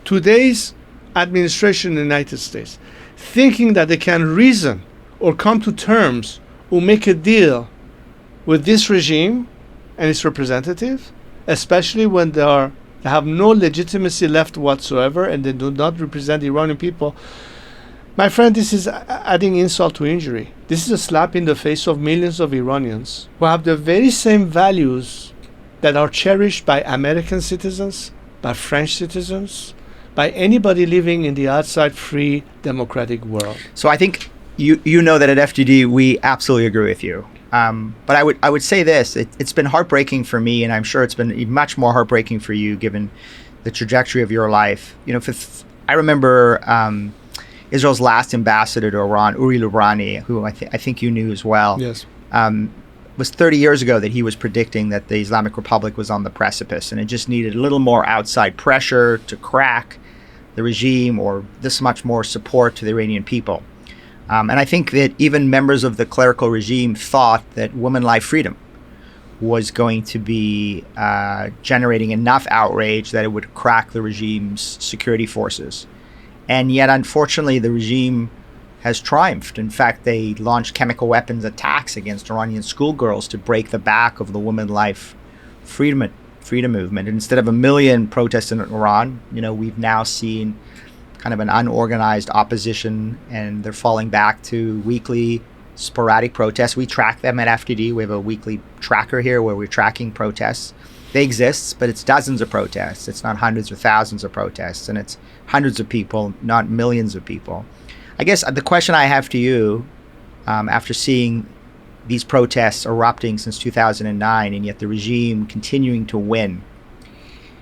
Speaker 1: today's administration in the United States, thinking that they can reason or come to terms or make a deal with this regime and its representatives, especially when they have no legitimacy left whatsoever and they do not represent the Iranian people, my friend, this is adding insult to injury. This is a slap in the face of millions of Iranians who have the very same values that are cherished by American citizens, by French citizens, by anybody living in the outside free democratic world.
Speaker 3: So I think you know that at FGD we absolutely agree with you. But I would say this: it's been heartbreaking for me, and I'm sure it's been much more heartbreaking for you, given the trajectory of your life. I remember Israel's last ambassador to Iran, Uri Lubrani, who I think you knew as well.
Speaker 1: Yes.
Speaker 3: Was 30 years ago that he was predicting that the Islamic Republic was on the precipice, and it just needed a little more outside pressure to crack the regime, or this much more support to the Iranian people. And I think that even members of the clerical regime thought that women life freedom was going to be generating enough outrage that it would crack the regime's security forces. And yet, unfortunately, the regime has triumphed. In fact, they launched chemical weapons attacks against Iranian schoolgirls to break the back of the women life freedom movement. And instead of 1 million protests in Iran, we've now seen kind of an unorganized opposition, and they're falling back to weekly sporadic protests. We track them at FDD. We have a weekly tracker here where we're tracking protests. They exist, but it's dozens of protests. It's not hundreds or thousands of protests, and it's hundreds of people, not millions of people. I guess the question I have to you, after seeing these protests erupting since 2009, and yet the regime continuing to win,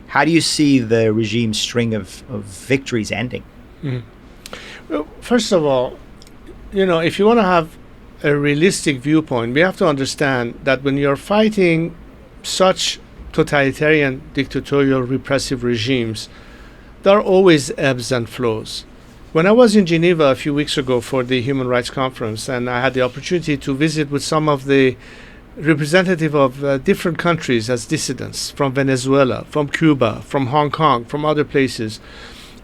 Speaker 3: how do you see the regime's string of victories ending?
Speaker 1: Mm. Well, first of all, if you want to have a realistic viewpoint, we have to understand that when you're fighting such totalitarian, dictatorial, repressive regimes, there are always ebbs and flows. When I was in Geneva a few weeks ago for the Human Rights Conference, and I had the opportunity to visit with some of the representatives of different countries as dissidents, from Venezuela, from Cuba, from Hong Kong, from other places,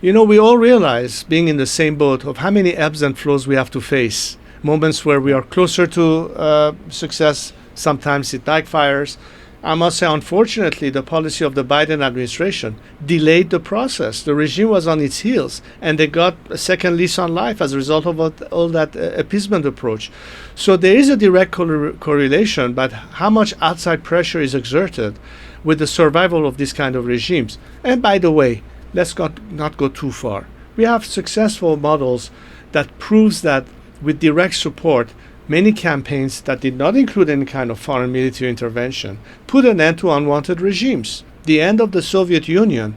Speaker 1: we all realize, being in the same boat, of how many ebbs and flows we have to face. Moments where we are closer to success, sometimes it backfires. I must say, unfortunately, the policy of the Biden administration delayed the process. The regime was on its heels, and they got a second lease on life as a result of all that appeasement approach. So there is a direct correlation, but how much outside pressure is exerted with the survival of these kind of regimes. And by the way, let's not go too far. We have successful models that proves that with direct support, many campaigns that did not include any kind of foreign military intervention put an end to unwanted regimes. The end of the Soviet Union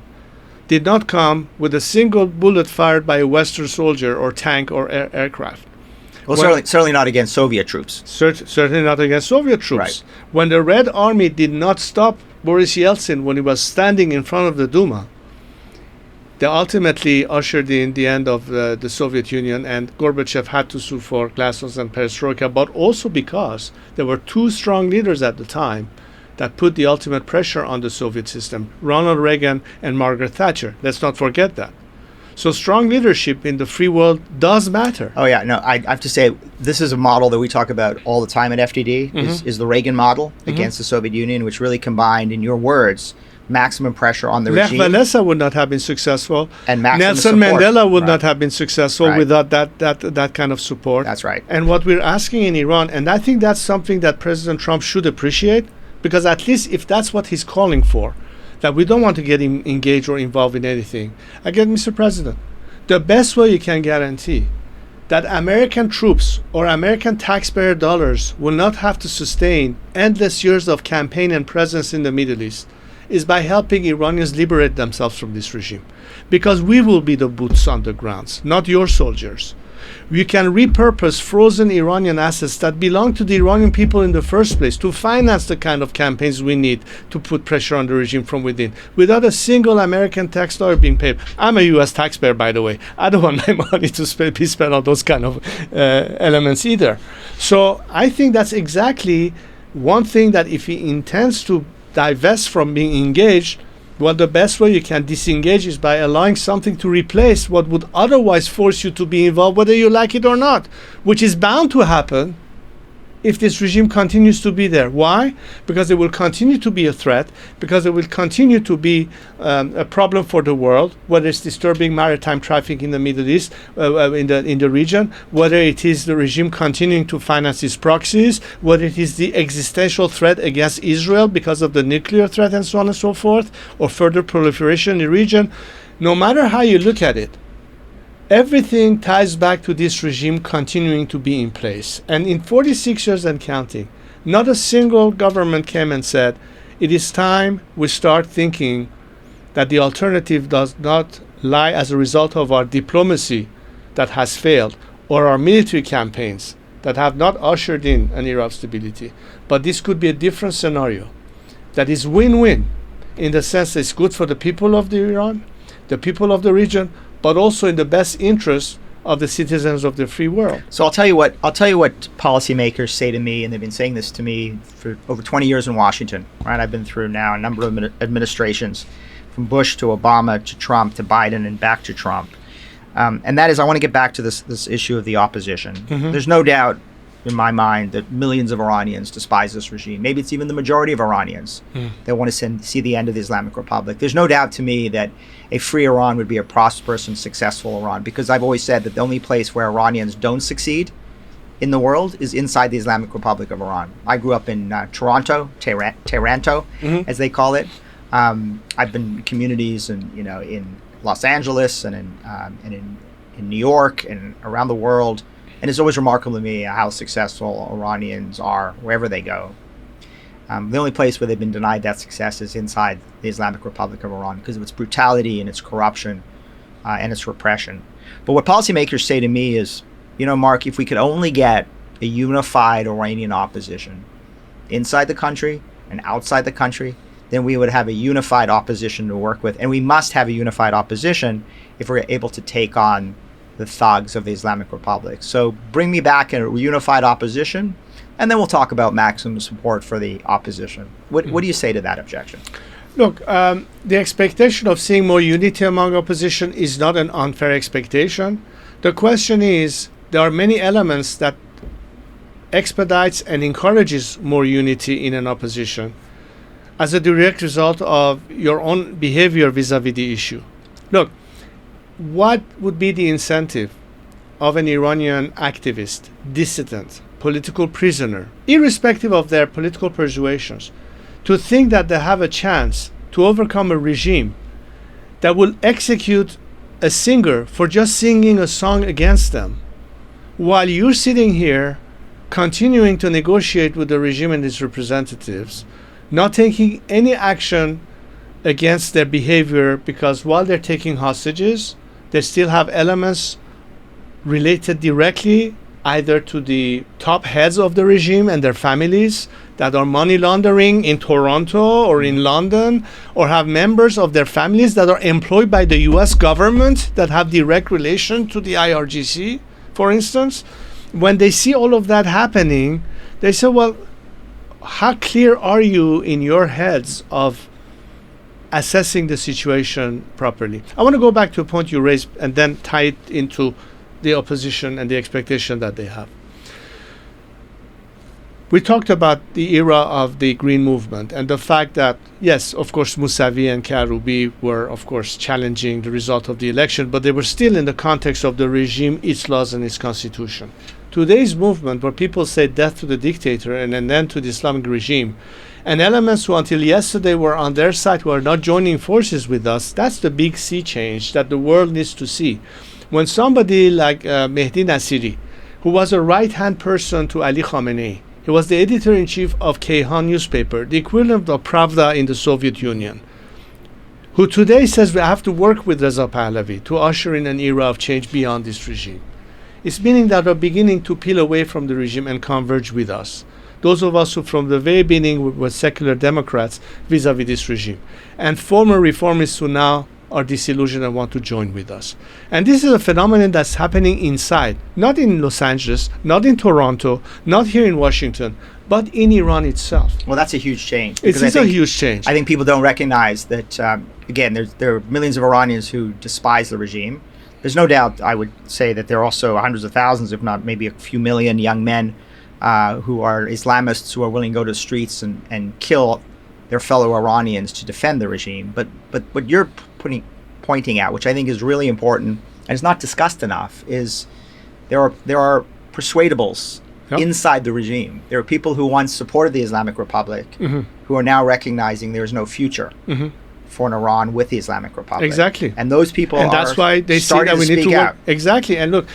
Speaker 1: did not come with a single bullet fired by a Western soldier or tank or aircraft.
Speaker 3: Well, certainly not against Soviet troops.
Speaker 1: Certainly not against Soviet troops.
Speaker 3: Right.
Speaker 1: When the Red Army did not stop Boris Yeltsin when he was standing in front of the Duma, they ultimately ushered in the end of the Soviet Union, and Gorbachev had to sue for glasnost and perestroika, but also because there were two strong leaders at the time that put the ultimate pressure on the Soviet system, Ronald Reagan and Margaret Thatcher. Let's not forget that. So strong leadership in the free world does matter.
Speaker 3: Oh, yeah. No, I have to say, this is a model that we talk about all the time at FDD, is the Reagan model against the Soviet Union, which really combined, in your words, maximum pressure on the regime.
Speaker 1: Lech Walesa would not have been successful.
Speaker 3: And
Speaker 1: Nelson
Speaker 3: support.
Speaker 1: Mandela would not have been successful without that kind of support.
Speaker 3: That's right.
Speaker 1: And what we're asking in Iran, and I think that's something that President Trump should appreciate, because at least if that's what he's calling for, that we don't want to get engaged or involved in anything. Again, Mr. President, the best way you can guarantee that American troops or American taxpayer dollars will not have to sustain endless years of campaign and presence in the Middle East is by helping Iranians liberate themselves from this regime. Because we will be the boots on the ground, not your soldiers. We can repurpose frozen Iranian assets that belong to the Iranian people in the first place to finance the kind of campaigns we need to put pressure on the regime from within, without a single American tax dollar being paid. I'm a U.S. taxpayer, by the way. I don't want my money to be spent on those kind of elements either. So I think that's exactly one thing that if he intends to divest from being engaged, well, the best way you can disengage is by allowing something to replace what would otherwise force you to be involved, whether you like it or not, which is bound to happen if this regime continues to be there. Why? Because it will continue to be a threat, because it will continue to be a problem for the world, whether it's disturbing maritime traffic in the Middle East, in the region, whether it is the regime continuing to finance its proxies, whether it is the existential threat against Israel because of the nuclear threat and so on and so forth, or further proliferation in the region. No matter how you look at it, everything ties back to this regime continuing to be in place. And in 46 years and counting, not a single government came and said, it is time we start thinking that the alternative does not lie as a result of our diplomacy that has failed or our military campaigns that have not ushered in an era of stability. But this could be a different scenario that is win-win in the sense that it's good for the people of Iran, the people of the region, but also in the best interest of the citizens of the free world.
Speaker 3: So I'll tell you what policymakers say to me, and they've been saying this to me for over 20 years in Washington. Right, I've been through now a number of administrations, from Bush to Obama to Trump to Biden and back to Trump, and that is, I want to get back to this issue of the opposition. Mm-hmm. There's no doubt in my mind that millions of Iranians despise this regime. Maybe it's even the majority of Iranians that want to see the end of the Islamic Republic. There's no doubt to me that a free Iran would be a prosperous and successful Iran, because I've always said that the only place where Iranians don't succeed in the world is inside the Islamic Republic of Iran. I grew up in Toronto, Taranto, as they call it. I've been in communities in Los Angeles and in New York and around the world. And it's always remarkable to me how successful Iranians are wherever they go. The only place where they've been denied that success is inside the Islamic Republic of Iran because of its brutality and its corruption and its repression. But what policymakers say to me is, Mark, if we could only get a unified Iranian opposition inside the country and outside the country, then we would have a unified opposition to work with. And we must have a unified opposition if we're able to take on the thugs of the Islamic Republic. So bring me back a unified opposition, and then we'll talk about maximum support for the opposition. What do you say to that objection?
Speaker 1: Look, the expectation of seeing more unity among opposition is not an unfair expectation. The question is, there are many elements that expedites and encourages more unity in an opposition as a direct result of your own behavior vis-a-vis the issue. Look, what would be the incentive of an Iranian activist, dissident, political prisoner, irrespective of their political persuasions, to think that they have a chance to overcome a regime that will execute a singer for just singing a song against them, while you're sitting here continuing to negotiate with the regime and its representatives, not taking any action against their behavior, because while they're taking hostages, they still have elements related directly either to the top heads of the regime and their families that are money laundering in Toronto or in London, or have members of their families that are employed by the US government that have direct relation to the IRGC, for instance. When they see all of that happening, they say, well, how clear are you in your heads of assessing the situation properly? I want to go back to a point you raised and then tie it into the opposition and the expectation that they have. We talked about the era of the Green Movement and the fact that, yes, of course, Mousavi and Karoubi were, of course, challenging the result of the election, but they were still in the context of the regime, its laws, and its constitution. Today's movement, where people say death to the dictator and an end to the Islamic regime, And elements who until yesterday were on their side, who are not joining forces with us, that's the big sea change that the world needs to see. When somebody like Mehdi Nasiri, who was a right-hand person to Ali Khamenei, he was the editor-in-chief of Kayhan newspaper, the equivalent of Pravda in the Soviet Union, who today says we have to work with Reza Pahlavi to usher in an era of change beyond this regime. It's meaning that we're beginning to peel away from the regime and converge with us. Those of us who from the very beginning were secular Democrats vis-a-vis this regime, and former reformists who now are disillusioned and want to join with us. And this is a phenomenon that's happening inside, not in Los Angeles, not in Toronto, not here in Washington, but in Iran itself.
Speaker 3: Well, that's a huge change.
Speaker 1: It is a huge change.
Speaker 3: I think people don't recognize that, again, there are millions of Iranians who despise the regime. There's no doubt, I would say, that there are also hundreds of thousands, if not maybe a few million young men who are Islamists who are willing to go to the streets and kill their fellow Iranians to defend the regime. But what you're pointing out, which I think is really important and is not discussed enough, is there are persuadables inside the regime. There are people who once supported the Islamic Republic who are now recognizing there is no future for an Iran with the Islamic Republic.
Speaker 1: Exactly.
Speaker 3: And those people
Speaker 1: and that's why they say that we need to work
Speaker 3: out.
Speaker 1: Exactly. And look,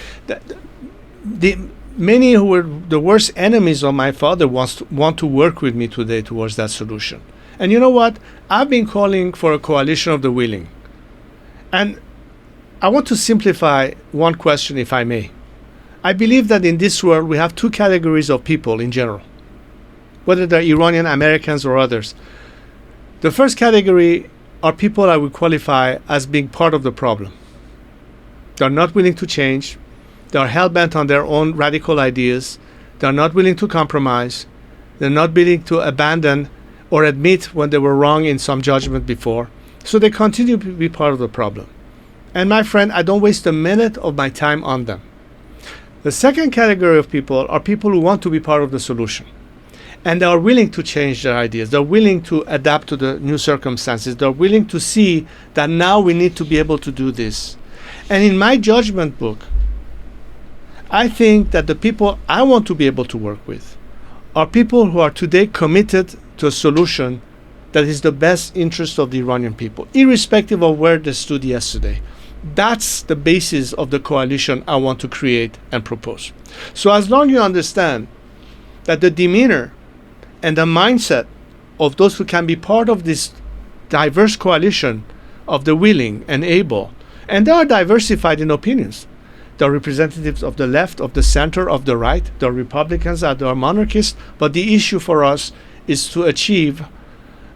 Speaker 1: many who were the worst enemies of my father want to work with me today towards that solution. And you know what? I've been calling for a coalition of the willing. And I want to simplify one question, if I may. I believe that in this world we have two categories of people in general, whether they're Iranian, Americans, or others. The first category are people I would qualify as being part of the problem. They're not willing to change. They're hell-bent on their own radical ideas. They're not willing to compromise. They're not willing to abandon or admit when they were wrong in some judgment before. So they continue to be part of the problem. And my friend, I don't waste a minute of my time on them. The second category of people are people who want to be part of the solution. And they are willing to change their ideas. They're willing to adapt to the new circumstances. They're willing to see that now we need to be able to do this. And in my judgment book, I think that the people I want to be able to work with are people who are today committed to a solution that is the best interest of the Iranian people, irrespective of where they stood yesterday. That's the basis of the coalition I want to create and propose. So as long as you understand that the demeanor and the mindset of those who can be part of this diverse coalition of the willing and able, and they are diversified in opinions. There are representatives of the left, of the center, of the right. There are Republicans, there are monarchists. But the issue for us is to achieve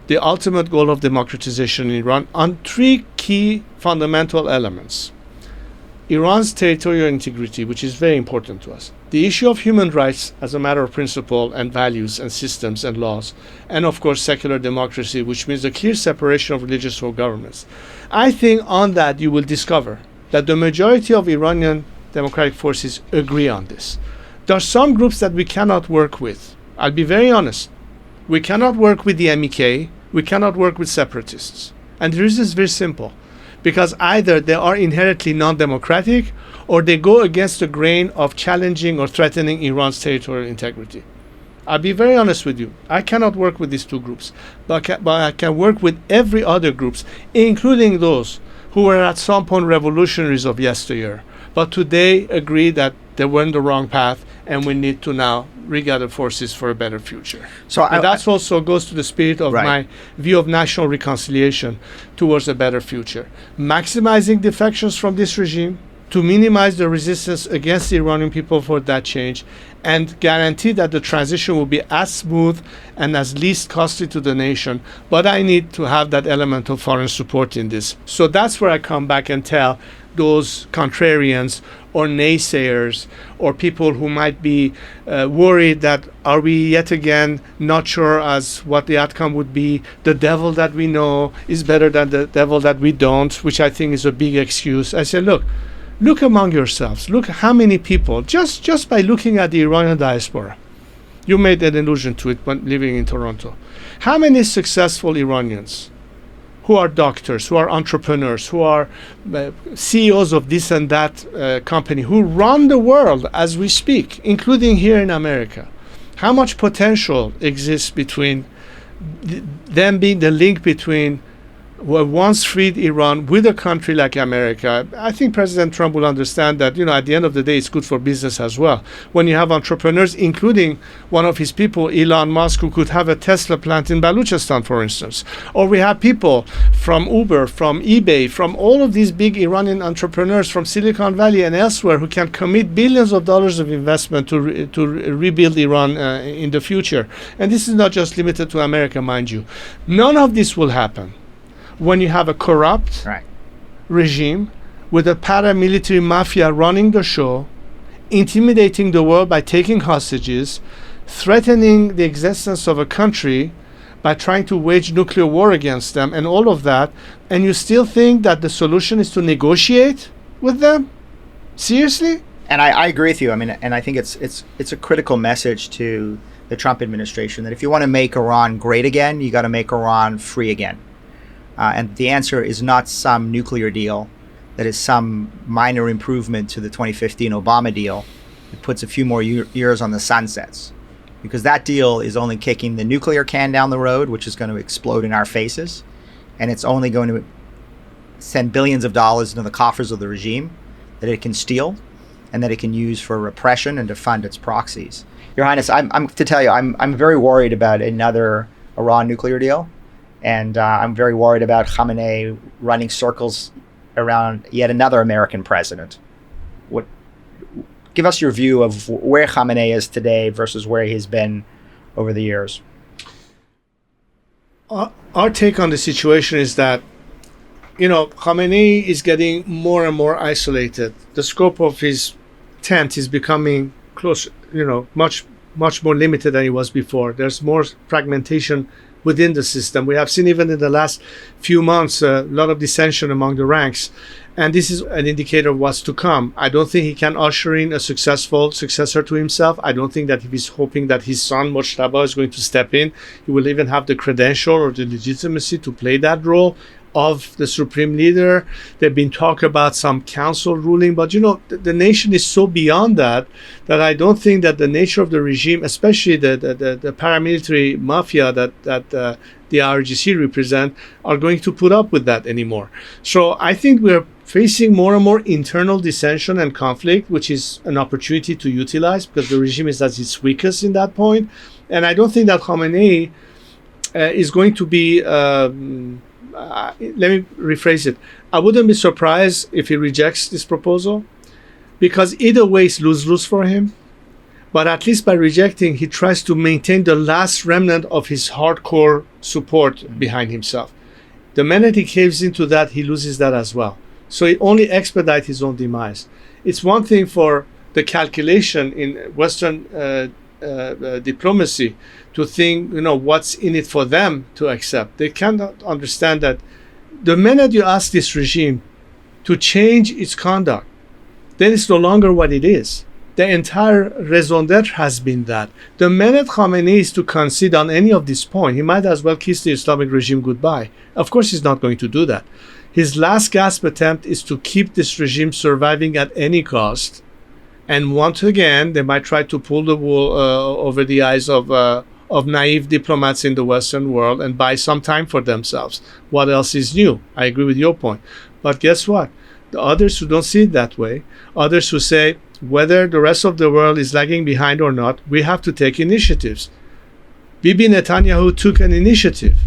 Speaker 1: the ultimate goal of democratization in Iran on three key fundamental elements. Iran's territorial integrity, which is very important to us. The issue of human rights as a matter of principle and values and systems and laws. And of course, secular democracy, which means a clear separation of religious from governments. I think on that you will discover that the majority of Iranian democratic forces agree on this. There are some groups that we cannot work with. I'll be very honest. We cannot work with the MEK. We cannot work with separatists. And the reason is very simple. Because either they are inherently non-democratic or they go against the grain of challenging or threatening Iran's territorial integrity. I'll be very honest with you. I cannot work with these two groups. But I can work with every other groups, including those who were at some point revolutionaries of yesteryear, but today agree that they were in the wrong path and we need to now regather forces for a better future. So that also goes to the spirit of my view of national reconciliation towards a better future. Maximizing defections from this regime to minimize the resistance against the Iranian people for that change and guarantee that the transition will be as smooth and as least costly to the nation. But I need to have that element of foreign support in this. So that's where I come back and tell those contrarians or naysayers or people who might be worried that are we yet again not sure as what the outcome would be. The devil that we know is better than the devil that we don't, which I think is a big excuse. I say, look among yourselves. Look how many people, just by looking at the Iranian diaspora, you made an allusion to it when living in Toronto. How many successful Iranians who are doctors, who are entrepreneurs, who are CEOs of this and that company, who run the world as we speak, including here in America? How much potential exists between them being the link between what once freed Iran with a country like America. I think President Trump will understand that, at the end of the day, it's good for business as well. When you have entrepreneurs, including one of his people, Elon Musk, who could have a Tesla plant in Baluchistan, for instance. Or we have people from Uber, from eBay, from all of these big Iranian entrepreneurs from Silicon Valley and elsewhere who can commit billions of dollars of investment to rebuild Iran in the future. And this is not just limited to America, mind you. None of this will happen when you have a corrupt regime with a paramilitary mafia running the show, intimidating the world by taking hostages, threatening the existence of a country by trying to wage nuclear war against them, and all of that, and you still think that the solution is to negotiate with them? Seriously?
Speaker 3: And I agree with you. I mean, and I think it's a critical message to the Trump administration that if you want to make Iran great again, you got to make Iran free again. And the answer is not some nuclear deal that is some minor improvement to the 2015 Obama deal that puts a few more years on the sunsets. Because that deal is only kicking the nuclear can down the road, which is going to explode in our faces. And it's only going to send billions of dollars into the coffers of the regime that it can steal and that it can use for repression and to fund its proxies. Your Highness, I'm to tell you, I'm very worried about another Iran nuclear deal. And I'm very worried about Khamenei running circles around yet another American president. Give us your view of where Khamenei is today versus where he's been over the years.
Speaker 1: Our take on the situation is that, Khamenei is getting more and more isolated. The scope of his tent is becoming close, much more limited than it was before. There's more fragmentation within the system. We have seen even in the last few months a lot of dissension among the ranks, and this is an indicator of what's to come. I don't think he can usher in a successful successor to himself. I don't think that if he's hoping that his son Mojtaba is going to step in, he will even have the credential or the legitimacy to play that role of the supreme leader. There've been talk about some council ruling, but the nation is so beyond that I don't think that the nature of the regime, especially the paramilitary mafia that the IRGC represent, are going to put up with that anymore. So I think we're facing more and more internal dissension and conflict, which is an opportunity to utilize because the regime is at its weakest in that point. And I don't think that Khamenei is going to be let me rephrase it. I wouldn't be surprised if he rejects this proposal, because either way it's lose-lose for him. But at least by rejecting, he tries to maintain the last remnant of his hardcore support behind himself. The minute he caves into that, he loses that as well. So it only expedites his own demise. It's one thing for the calculation in Western diplomacy to think, what's in it for them to accept. They cannot understand that the minute you ask this regime to change its conduct, then it's no longer what it is. The entire raison d'etre has been that. The minute Khamenei is to concede on any of this point, he might as well kiss the Islamic regime goodbye. Of course, he's not going to do that. His last gasp attempt is to keep this regime surviving at any cost. And once again, they might try to pull the wool over the eyes of naive diplomats in the Western world and buy some time for themselves. What else is new? I agree with your point. But guess what? The others who don't see it that way, others who say, whether the rest of the world is lagging behind or not, we have to take initiatives. Bibi Netanyahu took an initiative.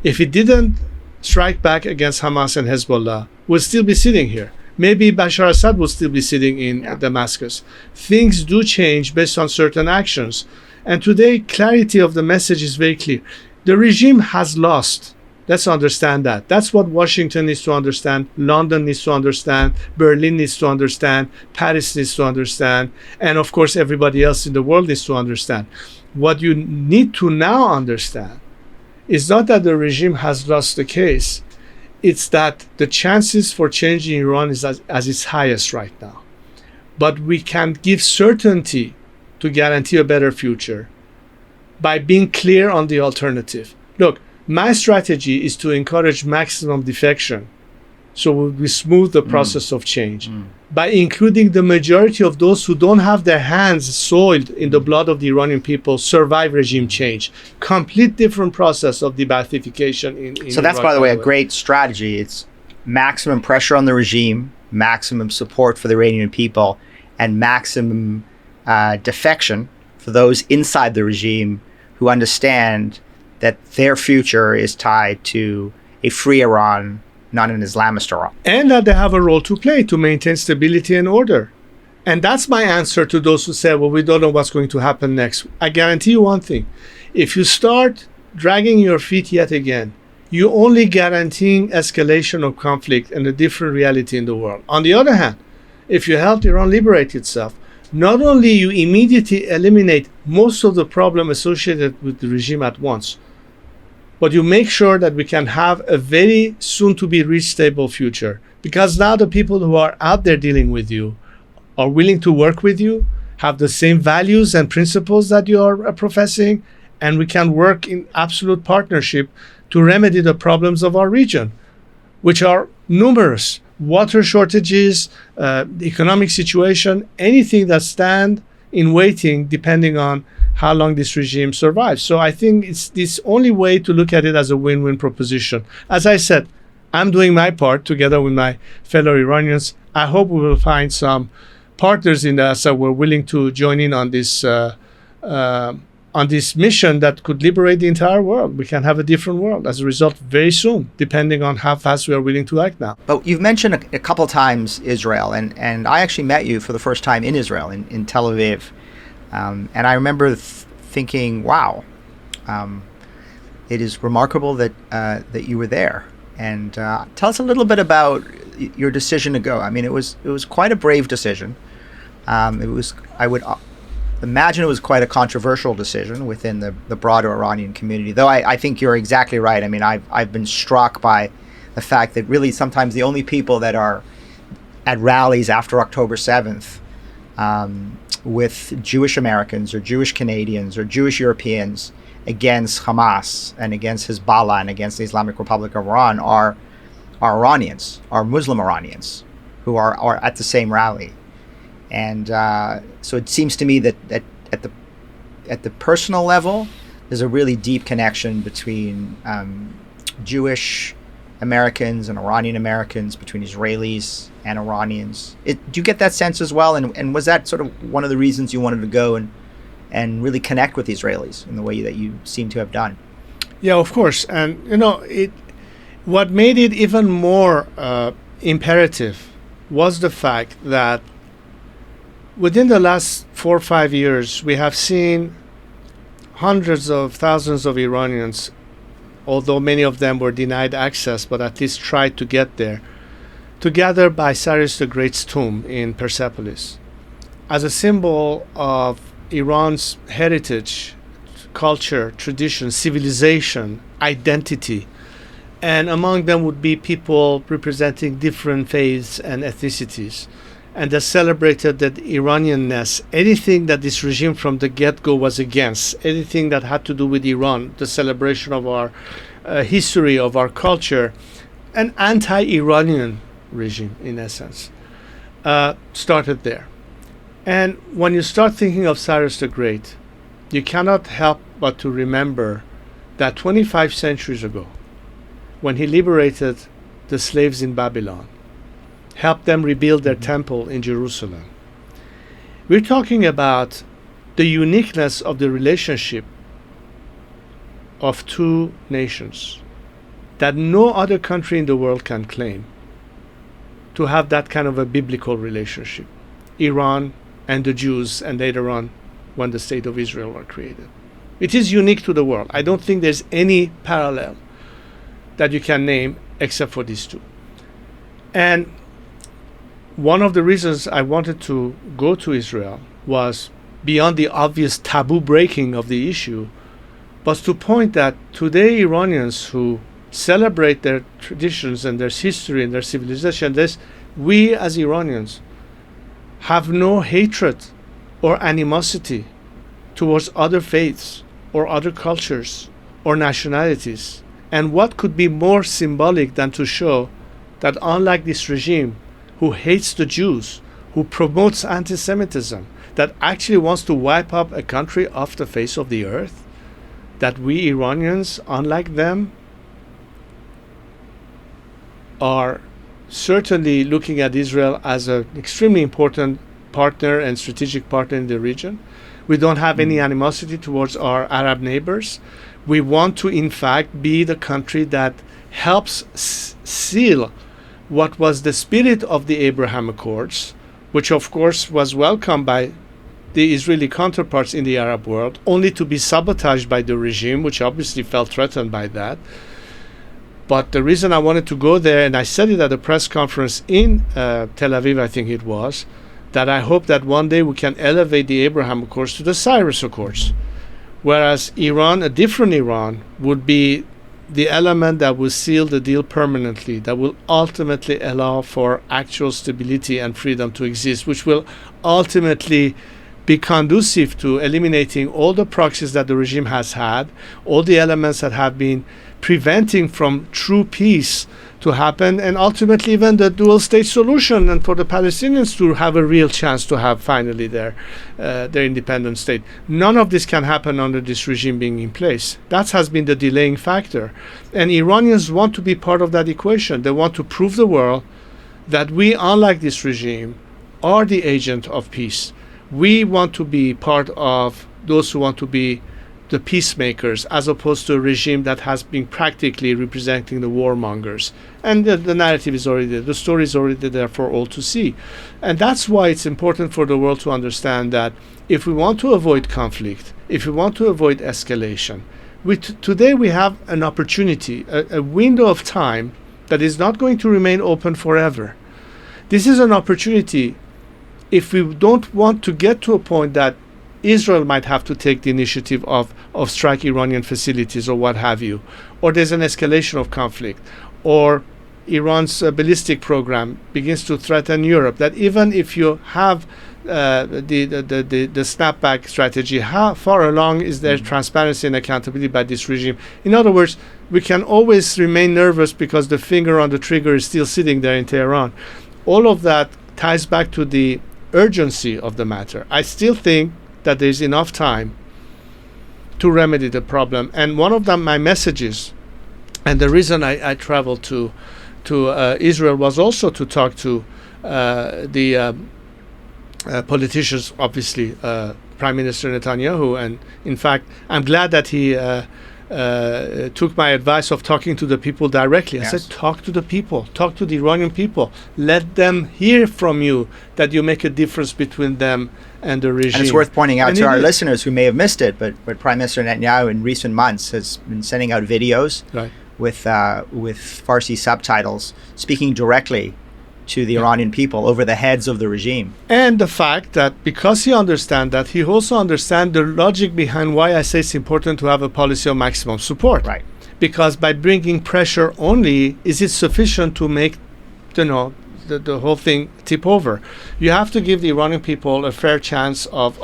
Speaker 1: If he didn't strike back against Hamas and Hezbollah, we'll still be sitting here. Maybe Bashar Assad will still be sitting in Damascus. Things do change based on certain actions. And today, clarity of the message is very clear. The regime has lost. Let's understand that. That's what Washington needs to understand, London needs to understand, Berlin needs to understand, Paris needs to understand, and of course everybody else in the world needs to understand. What you need to now understand is not that the regime has lost the case, it's that the chances for changing Iran is as its highest right now. But we can give certainty to guarantee a better future by being clear on the alternative. Look, my strategy is to encourage maximum defection So we smooth the process of change by including the majority of those who don't have their hands soiled in the blood of the Iranian people survive regime change. Complete different process of de-Baathification in
Speaker 3: So that's,
Speaker 1: Iraq,
Speaker 3: by the way, a great strategy. It's maximum pressure on the regime, maximum support for the Iranian people, and maximum defection for those inside the regime who understand that their future is tied to a free Iran, not an Islamist Iran.
Speaker 1: And that they have a role to play to maintain stability and order. And that's my answer to those who say, well, we don't know what's going to happen next. I guarantee you one thing. If you start dragging your feet yet again, you're only guaranteeing escalation of conflict and a different reality in the world. On the other hand, if you help Iran liberate itself, not only you immediately eliminate most of the problem associated with the regime at once, but you make sure that we can have a very soon to be reached stable future. Because now the people who are out there dealing with you are willing to work with you, have the same values and principles that you are professing, and we can work in absolute partnership to remedy the problems of our region, which are numerous. Water shortages, economic situation, anything that stand in waiting depending on how long this regime survives. So I think it's this only way to look at it as a win-win proposition. As I said, I'm doing my part together with my fellow Iranians. I hope we will find some partners in the Assad who are willing to join in on this mission that could liberate the entire world. We can have a different world as a result very soon, depending on how fast we are willing to act now.
Speaker 3: But you've mentioned a couple times Israel, and I actually met you for the first time in Israel, in Tel Aviv. And I remember thinking, wow, it is remarkable that you were there. And tell us a little bit about your decision to go. I mean, it was quite a brave decision. I would imagine it was quite a controversial decision within the broader Iranian community, though I think you're exactly right. I mean, I've been struck by the fact that really sometimes the only people that are at rallies after October 7th with Jewish Americans or Jewish Canadians or Jewish Europeans against Hamas and against Hezbollah and against the Islamic Republic of Iran are Iranians, are Muslim Iranians who are at the same rally. And so it seems to me that at the personal level, there's a really deep connection between Jewish Americans and Iranian Americans, between Israelis and Iranians. Do you get that sense as well? And was that sort of one of the reasons you wanted to go and really connect with the Israelis in the way that you seem to have done?
Speaker 1: Yeah, of course. And what made it even more imperative was the fact that within the last 4 or 5 years, we have seen hundreds of thousands of Iranians, although many of them were denied access, but at least tried to get there, to gather by Cyrus the Great's tomb in Persepolis as a symbol of Iran's heritage, culture, tradition, civilization, identity. And among them would be people representing different faiths and ethnicities. And they celebrated that Iranianness, anything that this regime from the get-go was against, anything that had to do with Iran, the celebration of our history, of our culture, an anti-Iranian regime, in essence, started there. And when you start thinking of Cyrus the Great, you cannot help but to remember that 25 centuries ago, when he liberated the slaves in Babylon, helped them rebuild their temple in Jerusalem. We're talking about the uniqueness of the relationship of two nations that no other country in the world can claim to have that kind of a biblical relationship. Iran and the Jews, and later on when the State of Israel were created. It is unique to the world. I don't think there's any parallel that you can name except for these two. And one of the reasons I wanted to go to Israel was beyond the obvious taboo breaking of the issue, was to point that today Iranians who celebrate their traditions and their history and their civilization, we as Iranians have no hatred or animosity towards other faiths or other cultures or nationalities. And what could be more symbolic than to show that unlike this regime, who hates the Jews, who promotes anti-Semitism, that actually wants to wipe up a country off the face of the earth, that we Iranians, unlike them, are certainly looking at Israel as an extremely important partner and strategic partner in the region. We don't have any animosity towards our Arab neighbors. We want to, in fact, be the country that helps seal what was the spirit of the Abraham Accords, which of course was welcomed by the Israeli counterparts in the Arab world, only to be sabotaged by the regime, which obviously felt threatened by that. But the reason I wanted to go there, and I said it at a press conference in Tel Aviv, I think it was, that I hope that one day we can elevate the Abraham Accords to the Cyrus Accords. Whereas Iran, a different Iran, would be the element that will seal the deal permanently, that will ultimately allow for actual stability and freedom to exist, which will ultimately be conducive to eliminating all the proxies that the regime has had, all the elements that have been preventing from true peace to happen, and ultimately even the dual state solution, and for the Palestinians to have a real chance to have finally their independent state. None of this can happen under this regime being in place. That has been the delaying factor. And Iranians want to be part of that equation. They want to prove the world that we, unlike this regime, are the agent of peace. We want to be part of those who want to be the peacemakers, as opposed to a regime that has been practically representing the warmongers. And the narrative is already there. The story is already there for all to see. And that's why it's important for the world to understand that if we want to avoid conflict, if we want to avoid escalation, today we have an opportunity, a window of time that is not going to remain open forever. This is an opportunity if we don't want to get to a point that Israel might have to take the initiative of strike Iranian facilities or what have you, or there's an escalation of conflict, or Iran's ballistic program begins to threaten Europe, that even if you have the snapback strategy, how far along is there transparency and accountability by this regime? In other words, we can always remain nervous because the finger on the trigger is still sitting there in Tehran. All of that ties back to the urgency of the matter. I still think that there's enough time to remedy the problem. And one of my messages, and the reason I traveled to Israel was also to talk to the politicians, obviously Prime Minister Netanyahu. And in fact, I'm glad that he took my advice of talking to the people directly. Yes. I said, talk to the people, talk to the Iranian people. Let them hear from you that you make a difference between them and the regime.
Speaker 3: And it's worth pointing out to our listeners who may have missed it, but Prime Minister Netanyahu in recent months has been sending out videos with Farsi subtitles, speaking directly to the Iranian people over the heads of the regime.
Speaker 1: And the fact that because he understands that, he also understands the logic behind why I say it's important to have a policy of maximum support.
Speaker 3: Right.
Speaker 1: Because by bringing pressure only, is it sufficient to make the whole thing tip over? You have to give the Iranian people a fair chance of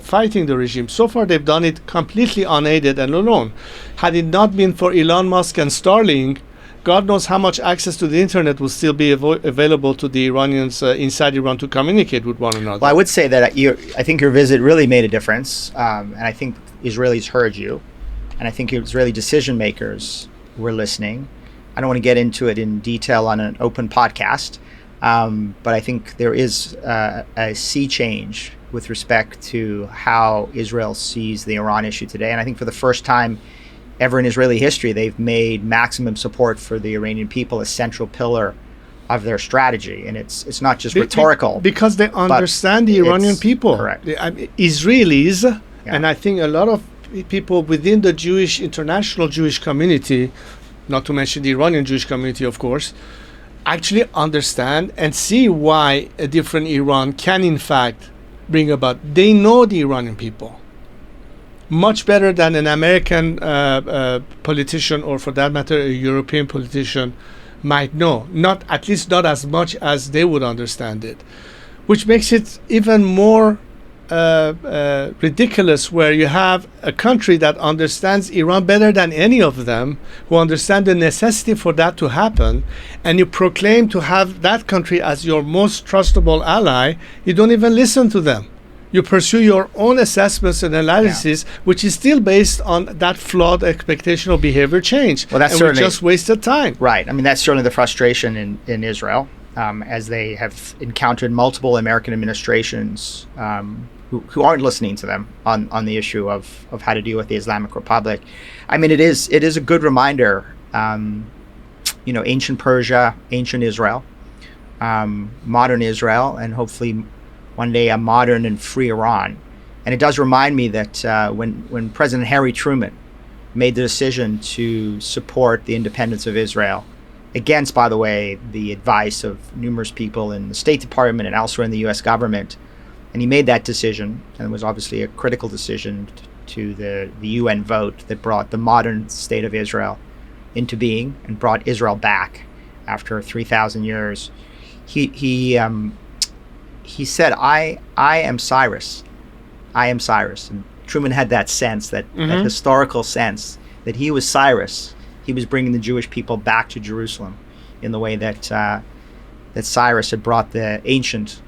Speaker 1: fighting the regime. So far, they've done it completely unaided and alone. Had it not been for Elon Musk and Starlink, God knows how much access to the internet will still be available to the Iranians inside Iran to communicate with one another.
Speaker 3: Well, I would say that I think your visit really made a difference, and I think Israelis heard you, and I think Israeli decision makers were listening. I don't want to get into it in detail on an open podcast, but I think there is a sea change with respect to how Israel sees the Iran issue today, and I think for the first time ever in Israeli history, they've made maximum support for the Iranian people a central pillar of their strategy, and it's not just rhetorical.
Speaker 1: Because they understand the Iranian people.
Speaker 3: Correct.
Speaker 1: Israelis, and I think a lot of people within the international Jewish community, not to mention the Iranian Jewish community, of course, actually understand and see why a different Iran can, in fact, bring about. They know the Iranian people much better than an American politician, or for that matter, a European politician might know. At least not as much as they would understand it, which makes it even more ridiculous where you have a country that understands Iran better than any of them, who understand the necessity for that to happen, and you proclaim to have that country as your most trustable ally. You don't even listen to them. You pursue your own assessments and analysis, which is still based on that flawed expectation of behavior change.
Speaker 3: Well, that's
Speaker 1: and
Speaker 3: certainly
Speaker 1: we just wasted time.
Speaker 3: Right. I mean, that's certainly the frustration in Israel, as they have encountered multiple American administrations who aren't listening to them on the issue of how to deal with the Islamic Republic. I mean, it is a good reminder. Ancient Persia, ancient Israel, modern Israel, and hopefully one day a modern and free Iran. And it does remind me that when President Harry Truman made the decision to support the independence of Israel, against, by the way, the advice of numerous people in the State Department and elsewhere in the U.S. government, and he made that decision, and it was obviously a critical decision to the UN vote that brought the modern state of Israel into being and brought Israel back after 3,000 years. He said, I am Cyrus. I am Cyrus. And Truman had that sense, that historical sense, that he was Cyrus. He was bringing the Jewish people back to Jerusalem in the way that that Cyrus had brought the ancient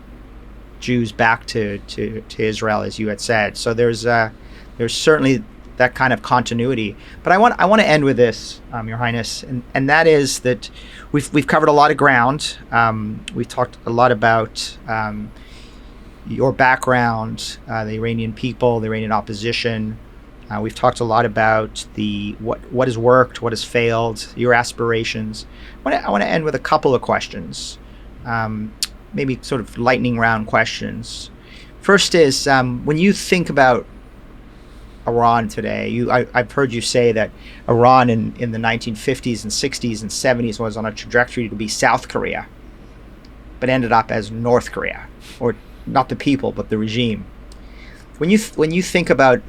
Speaker 3: Jews back to Israel, as you had said. So there's certainly that kind of continuity. But I want to end with this, Your Highness, and that is that we've covered a lot of ground. We've talked a lot about your background, the Iranian people, the Iranian opposition. We've talked a lot about what has worked, what has failed, your aspirations. I want to end with a couple of questions, maybe sort of lightning round questions. First is, when you think about Iran today, I've heard you say that Iran in the 1950s and 60s and 70s was on a trajectory to be South Korea, but ended up as North Korea, or not the people, but the regime. When you think about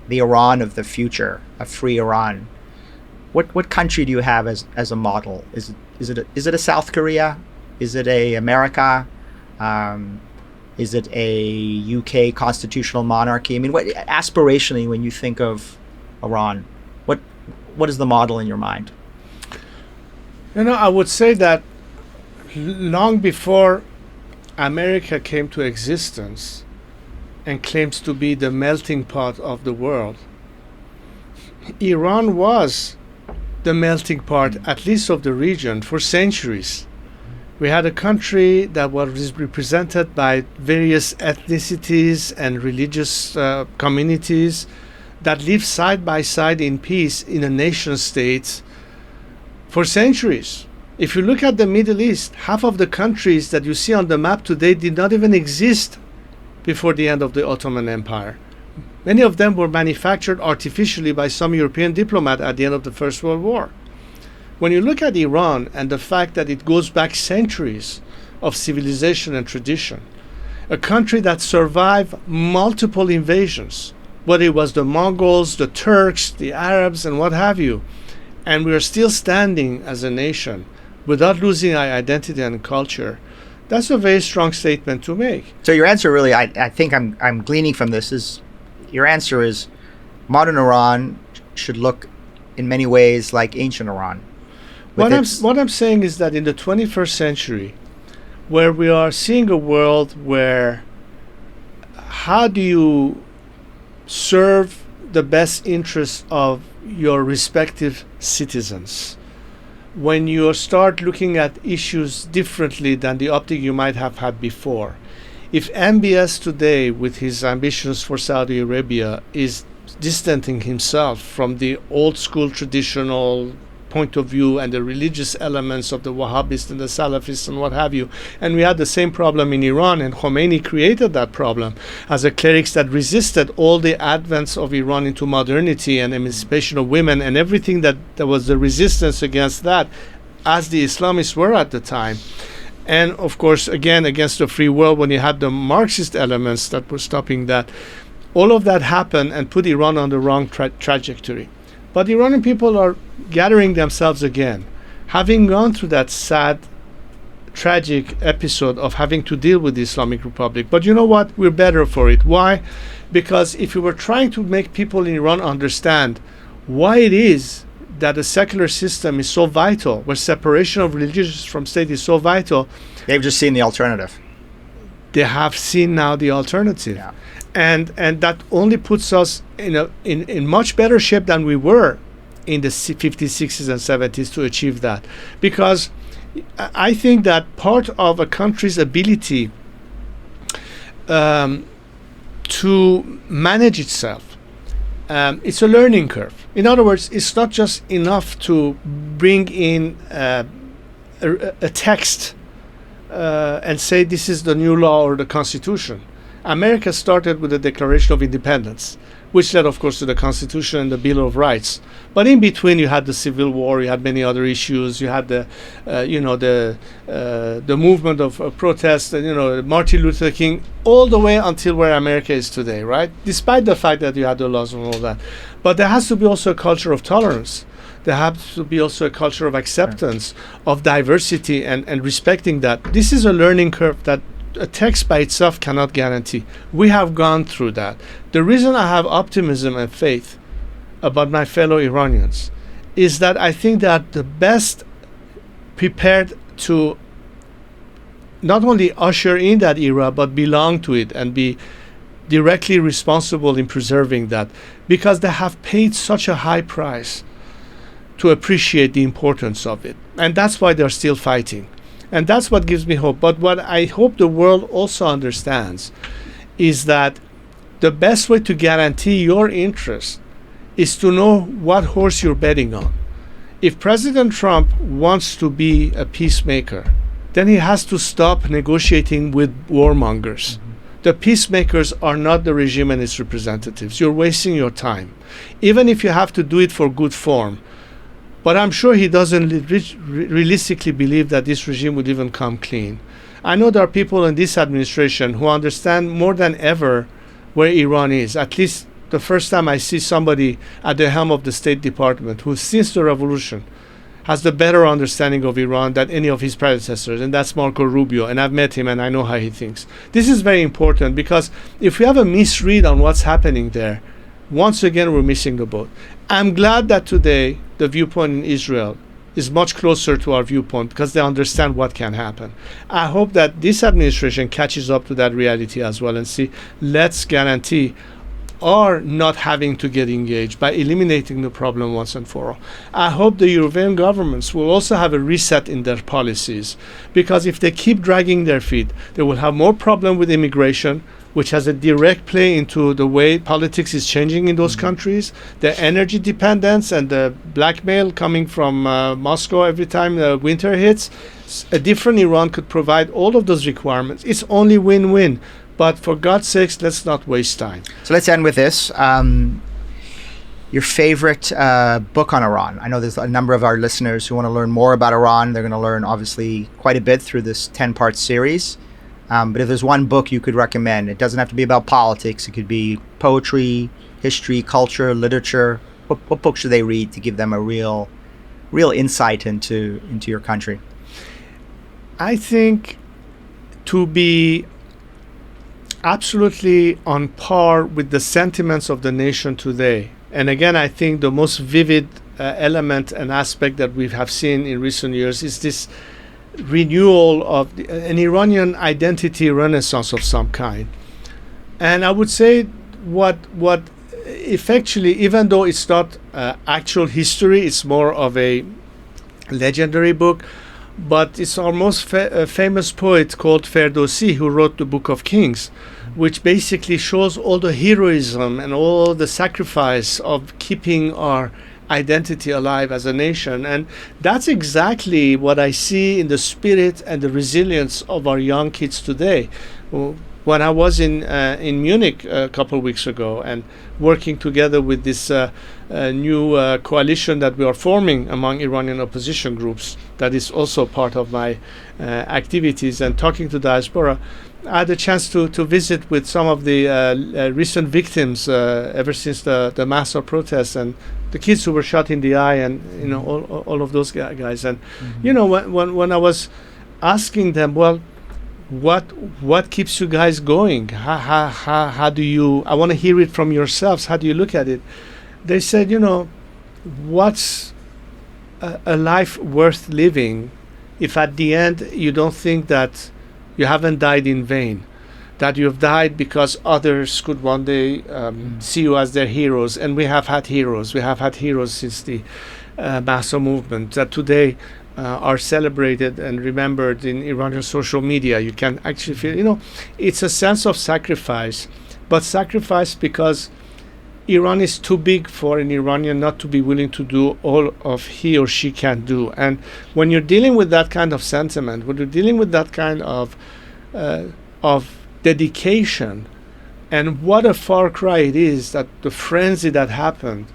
Speaker 3: the Iran of the future, a free Iran, what country do you have as a model? Is it a South Korea? Is it a America? Is it a UK constitutional monarchy? I mean, what aspirationally, when you think of Iran, what is the model in your mind?
Speaker 1: I would say that long before America came to existence and claims to be the melting pot of the world, Iran was the melting pot, at least of the region, for centuries. We had a country that was represented by various ethnicities and religious communities that lived side by side in peace in a nation state for centuries. If you look at the Middle East, half of the countries that you see on the map today did not even exist before the end of the Ottoman Empire. Many of them were manufactured artificially by some European diplomat at the end of the First World War. When you look at Iran and the fact that it goes back centuries of civilization and tradition, a country that survived multiple invasions, whether it was the Mongols, the Turks, the Arabs, and what have you, and we are still standing as a nation without losing our identity and culture, that's a very strong statement to make.
Speaker 3: So your answer really, I think I'm gleaning from this, is your answer is modern Iran should look in many ways like ancient Iran.
Speaker 1: What I'm saying is that in the 21st century, where we are seeing a world where how do you serve the best interests of your respective citizens, when you start looking at issues differently than the optic you might have had before. If MBS today, with his ambitions for Saudi Arabia, is distancing himself from the old school traditional point of view and the religious elements of the Wahhabists and the Salafists and what have you. And we had the same problem in Iran, and Khomeini created that problem as a clerics that resisted all the advents of Iran into modernity and emancipation of women and everything that was the resistance against that, as the Islamists were at the time. And of course, again, against the free world, when you had the Marxist elements that were stopping that, all of that happened and put Iran on the wrong trajectory. But the Iranian people are gathering themselves again, having gone through that sad tragic episode of having to deal with the Islamic Republic. But you know what? We're better for it. Why? Because if we were trying to make people in Iran understand why it is that a secular system is so vital, where separation of religious from state is so vital,
Speaker 3: they've just seen the alternative.
Speaker 1: They have seen now the alternative.
Speaker 3: Yeah.
Speaker 1: And that only puts us in much better shape than we were in the 50s, 60s, and 70s to achieve that. Because I think that part of a country's ability to manage itself, it's a learning curve. In other words, it's not just enough to bring in a text and say this is the new law or the Constitution. America started with the Declaration of Independence, which led, of course, to the Constitution and the Bill of Rights. But in between, you had the Civil War, you had many other issues, you had the movement of protest, and Martin Luther King, all the way until where America is today, right? Despite the fact that you had the laws and all that, but there has to be also a culture of tolerance. There has to be also a culture of acceptance, of diversity, and respecting that. This is a learning curve that a text by itself cannot guarantee. We have gone through that. The reason I have optimism and faith about my fellow Iranians is that I think that the best prepared to not only usher in that era, but belong to it and be directly responsible in preserving that, because they have paid such a high price to appreciate the importance of it. And that's why they're still fighting. And that's what gives me hope. But what I hope the world also understands is that the best way to guarantee your interest is to know what horse you're betting on. If President Trump wants to be a peacemaker, then he has to stop negotiating with warmongers. The peacemakers are not the regime and its representatives. You're wasting your time, even if you have to do it for good form. But I'm sure he doesn't realistically believe that this regime would even come clean. I know there are people in this administration who understand more than ever where Iran is. At least the first time I see somebody at the helm of the State Department who, since the revolution, has the better understanding of Iran than any of his predecessors, and that's Marco Rubio, and I've met him and I know how he thinks. This is very important, because if we have a misread on what's happening there, once again we're missing the boat. I'm glad that today the viewpoint in Israel is much closer to our viewpoint, because they understand what can happen. I hope that this administration catches up to that reality as well and see, let's guarantee our not having to get engaged by eliminating the problem once and for all. I hope the European governments will also have a reset in their policies, because if they keep dragging their feet, they will have more problem with immigration, which has a direct play into the way politics is changing in those countries, the energy dependence and the blackmail coming from Moscow every time the winter hits. A different Iran could provide all of those requirements. It's only win-win. But for God's sakes, let's not waste time.
Speaker 3: So let's end with this. Your favorite book on Iran. I know there's a number of our listeners who want to learn more about Iran. They're going to learn, obviously, quite a bit through this 10-part series. But if there's one book you could recommend, it doesn't have to be about politics. It could be poetry, history, culture, literature. What book should they read to give them a real insight into your country?
Speaker 1: I think to be absolutely on par with the sentiments of the nation today. And again, I think the most vivid element and aspect that we have seen in recent years is this renewal of an Iranian identity renaissance of some kind. And I would say what effectively, even though it's not actual history, it's more of a legendary book, but it's our most famous poet called Ferdowsi, who wrote the Book of Kings, which basically shows all the heroism and all the sacrifice of keeping our identity alive as a nation. And that's exactly what I see in the spirit and the resilience of our young kids today. When I was in Munich a couple of weeks ago and working together with this new coalition that we are forming among Iranian opposition groups, that is also part of my activities, and talking to diaspora, I had a chance to visit with some of the recent victims ever since the massive protests, and the kids who were shot in the eye, and all of those guys. And when I asking them, well, what keeps you guys going? How do you, I want to hear it from yourselves. How do you look at it? They said, what's a life worth living if at the end you don't think that you haven't died in vain, that you have died because others could one day see you as their heroes. And we have had heroes. We have had heroes since the Mahsa movement that today are celebrated and remembered in Iranian social media. You can actually feel, it's a sense of sacrifice, but sacrifice because Iran is too big for an Iranian not to be willing to do all of he or she can do. And when you're dealing with that kind of sentiment, when you're dealing with that kind of dedication, and what a far cry it is that the frenzy that happened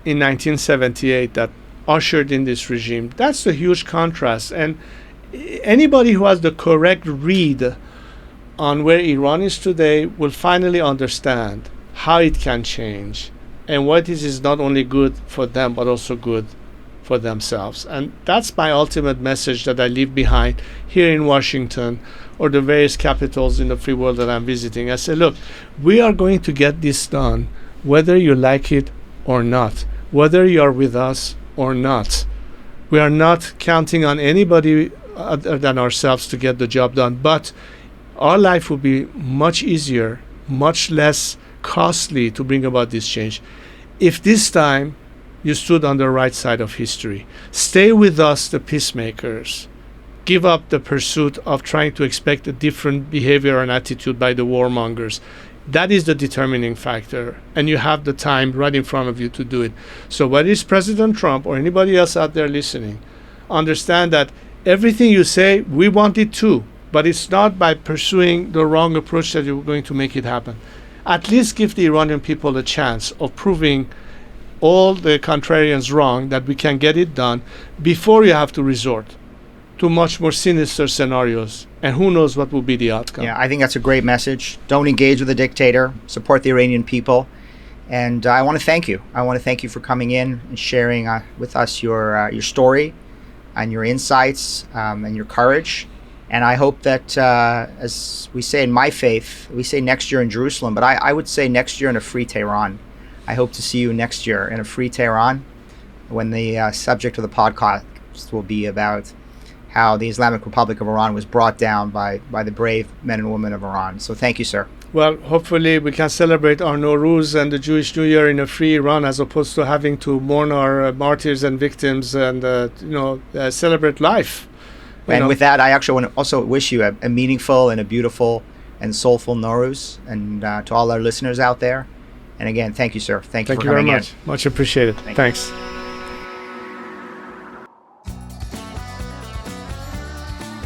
Speaker 1: in 1978 that ushered in this regime, that's a huge contrast. And anybody who has the correct read on where Iran is today will finally understand how it can change and what is not only good for them but also good for themselves. And that's my ultimate message that I leave behind here in Washington or the various capitals in the free world that I'm visiting. I say, look, we are going to get this done whether you like it or not, whether you are with us or not. We are not counting on anybody other than ourselves to get the job done, but our life will be much easier, much less costly to bring about this change if this time you stood on the right side of history. Stay with us, the peacemakers. Give up the pursuit of trying to expect a different behavior and attitude by the warmongers. That is the determining factor, and you have the time right in front of you to do it. So whether it's President Trump or anybody else out there listening, understand that everything you say, we want it too, but it's not by pursuing the wrong approach that you're going to make it happen. At least give the Iranian people a chance of proving all the contrarians wrong, that we can get it done before you have to resort to much more sinister scenarios. And who knows what will be the outcome.
Speaker 3: Yeah, I think that's a great message. Don't engage with a dictator. Support the Iranian people. And I want to thank you. I want to thank you for coming in and sharing with us your story and your insights and your courage. And I hope that, as we say in my faith, we say next year in Jerusalem, but I would say next year in a free Tehran. I hope to see you next year in a free Tehran when the subject of the podcast will be about how the Islamic Republic of Iran was brought down by the brave men and women of Iran. So thank you, sir.
Speaker 1: Well, hopefully we can celebrate our Nowruz and the Jewish New Year in a free Iran, as opposed to having to mourn our martyrs and victims and celebrate life.
Speaker 3: And with that, I actually want to also wish you a meaningful and a beautiful and soulful Nowruz, and to all our listeners out there. And again, thank you, sir. Thank you for coming in.
Speaker 1: Thank you very much. Much appreciated. Thanks.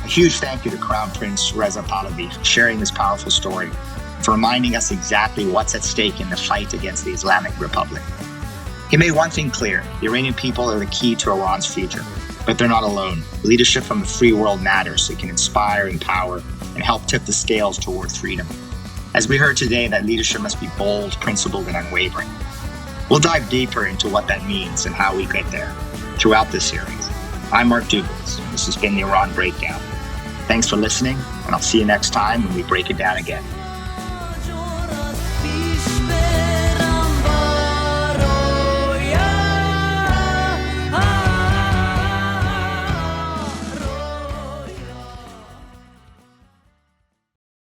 Speaker 2: A huge thank you to Crown Prince Reza Pahlavi for sharing this powerful story, for reminding us exactly what's at stake in the fight against the Islamic Republic. He made one thing clear: the Iranian people are the key to Iran's future, but they're not alone. Leadership from the free world matters. It can inspire, empower, and help tip the scales toward freedom. As we heard today, that leadership must be bold, principled, and unwavering. We'll dive deeper into what that means and how we get there throughout this series. I'm Mark Dubowitz, and this has been the Iran Breakdown. Thanks for listening, and I'll see you next time when we break it down again.